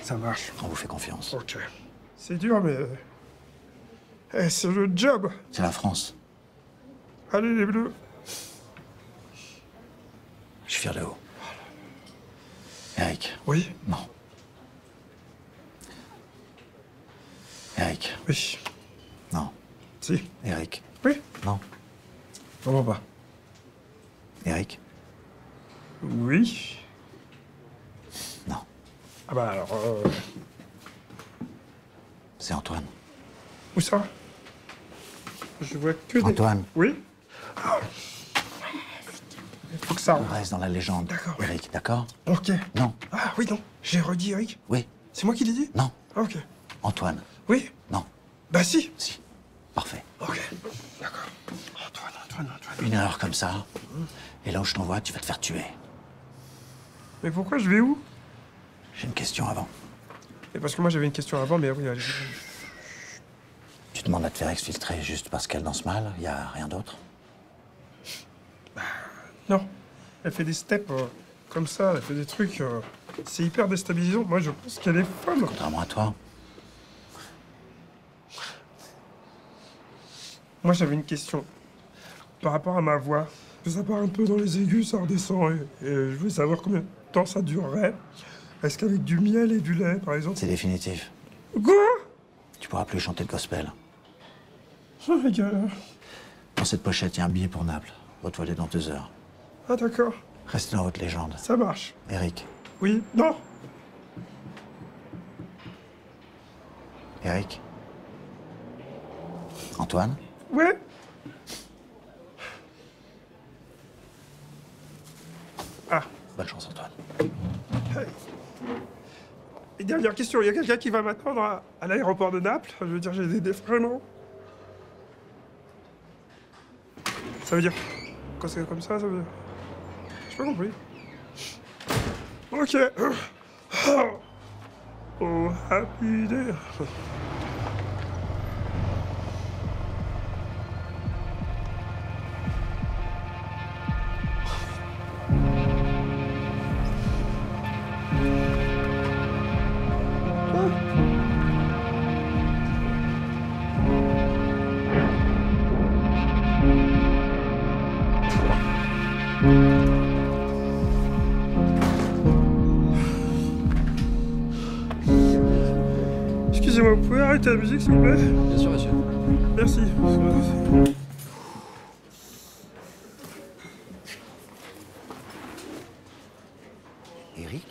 Ça marche. On vous fait confiance. Ok. C'est dur, mais... c'est le job. C'est la France. Allez, les bleus. Je suis fier de vous. Eric. Oui. Non. Eric. Oui. Non. Si. Eric. Oui. Non. Comment pas? Eric. Oui. Non. Ah bah alors... C'est Antoine. Où ça? Je vois que des... Antoine. Oui. Il faut que ça... On reste dans la légende. D'accord. Eric, d'accord? Ok. Non. Ah oui, non. J'ai redit Eric. Oui. C'est moi qui l'ai dit? Non. Ah, ok. Antoine. Oui. Non. Bah si. Si. Parfait. Ok. D'accord. Antoine. Une erreur comme ça, et là où je t'envoie, tu vas te faire tuer. Mais pourquoi je vais où? J'ai une question avant. Et parce que moi j'avais une question avant, mais oui, allez. Tu demandes à te faire exfiltrer juste parce qu'elle danse mal, y a rien d'autre? Non. Elle fait des steps comme ça, elle fait des trucs... c'est hyper déstabilisant. Moi je pense qu'elle est folle. Contrairement à toi. Moi j'avais une question. Par rapport à ma voix. Ça part un peu dans les aigus, ça redescend. Et je voulais savoir combien de temps ça durerait. Est-ce qu'avec du miel et du lait, par exemple? C'est définitif. Quoi? Tu pourras plus chanter le gospel. Oh my God. Dans cette pochette, il y a un billet pour Naples. Votre vol est dans 2 heures. Ah d'accord. Restez dans votre légende. Ça marche. Eric. Oui. Non. Eric? Antoine? Ouais. Ah. Bonne chance, Antoine. Et dernière question, il y a quelqu'un qui va m'attendre à l'aéroport de Naples. Je veux dire, j'ai des freins. Ça veut dire... Quand c'est comme ça veut dire... J'ai pas compris. Ok. Oh, happy day. Excusez-moi, vous pouvez arrêter la musique s'il vous plaît? Bien sûr, monsieur. Merci. Eric?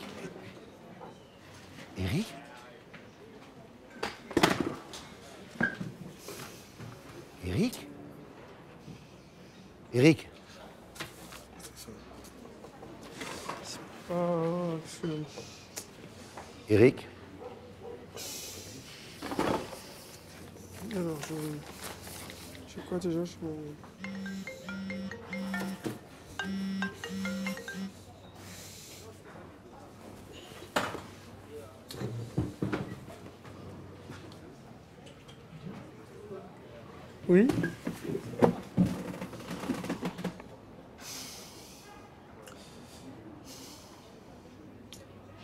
Eric? Eric? Eric? Eric? Alors, j'ai quoi déjà? Oui?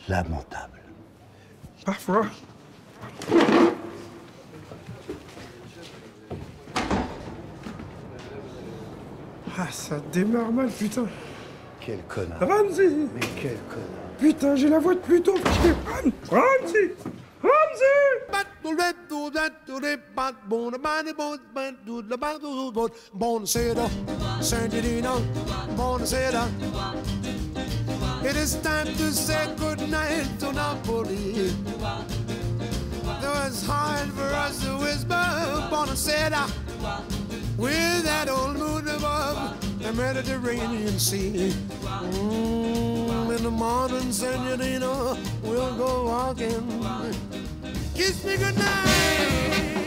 Lamentable. Parfois. Ah, ça démarre mal, putain. Quel connard. Ramsey! Mais quel connard. Putain, j'ai la voix de Pluton. Ramsey! Buonasera, Sandrina, buonasera. It is time to say goodnight to Napoli. Though it's hard for us to whisper, buonasera, with that old moon above the Mediterranean Sea. In the morning, Senorita, we'll go walking. Kiss me goodnight.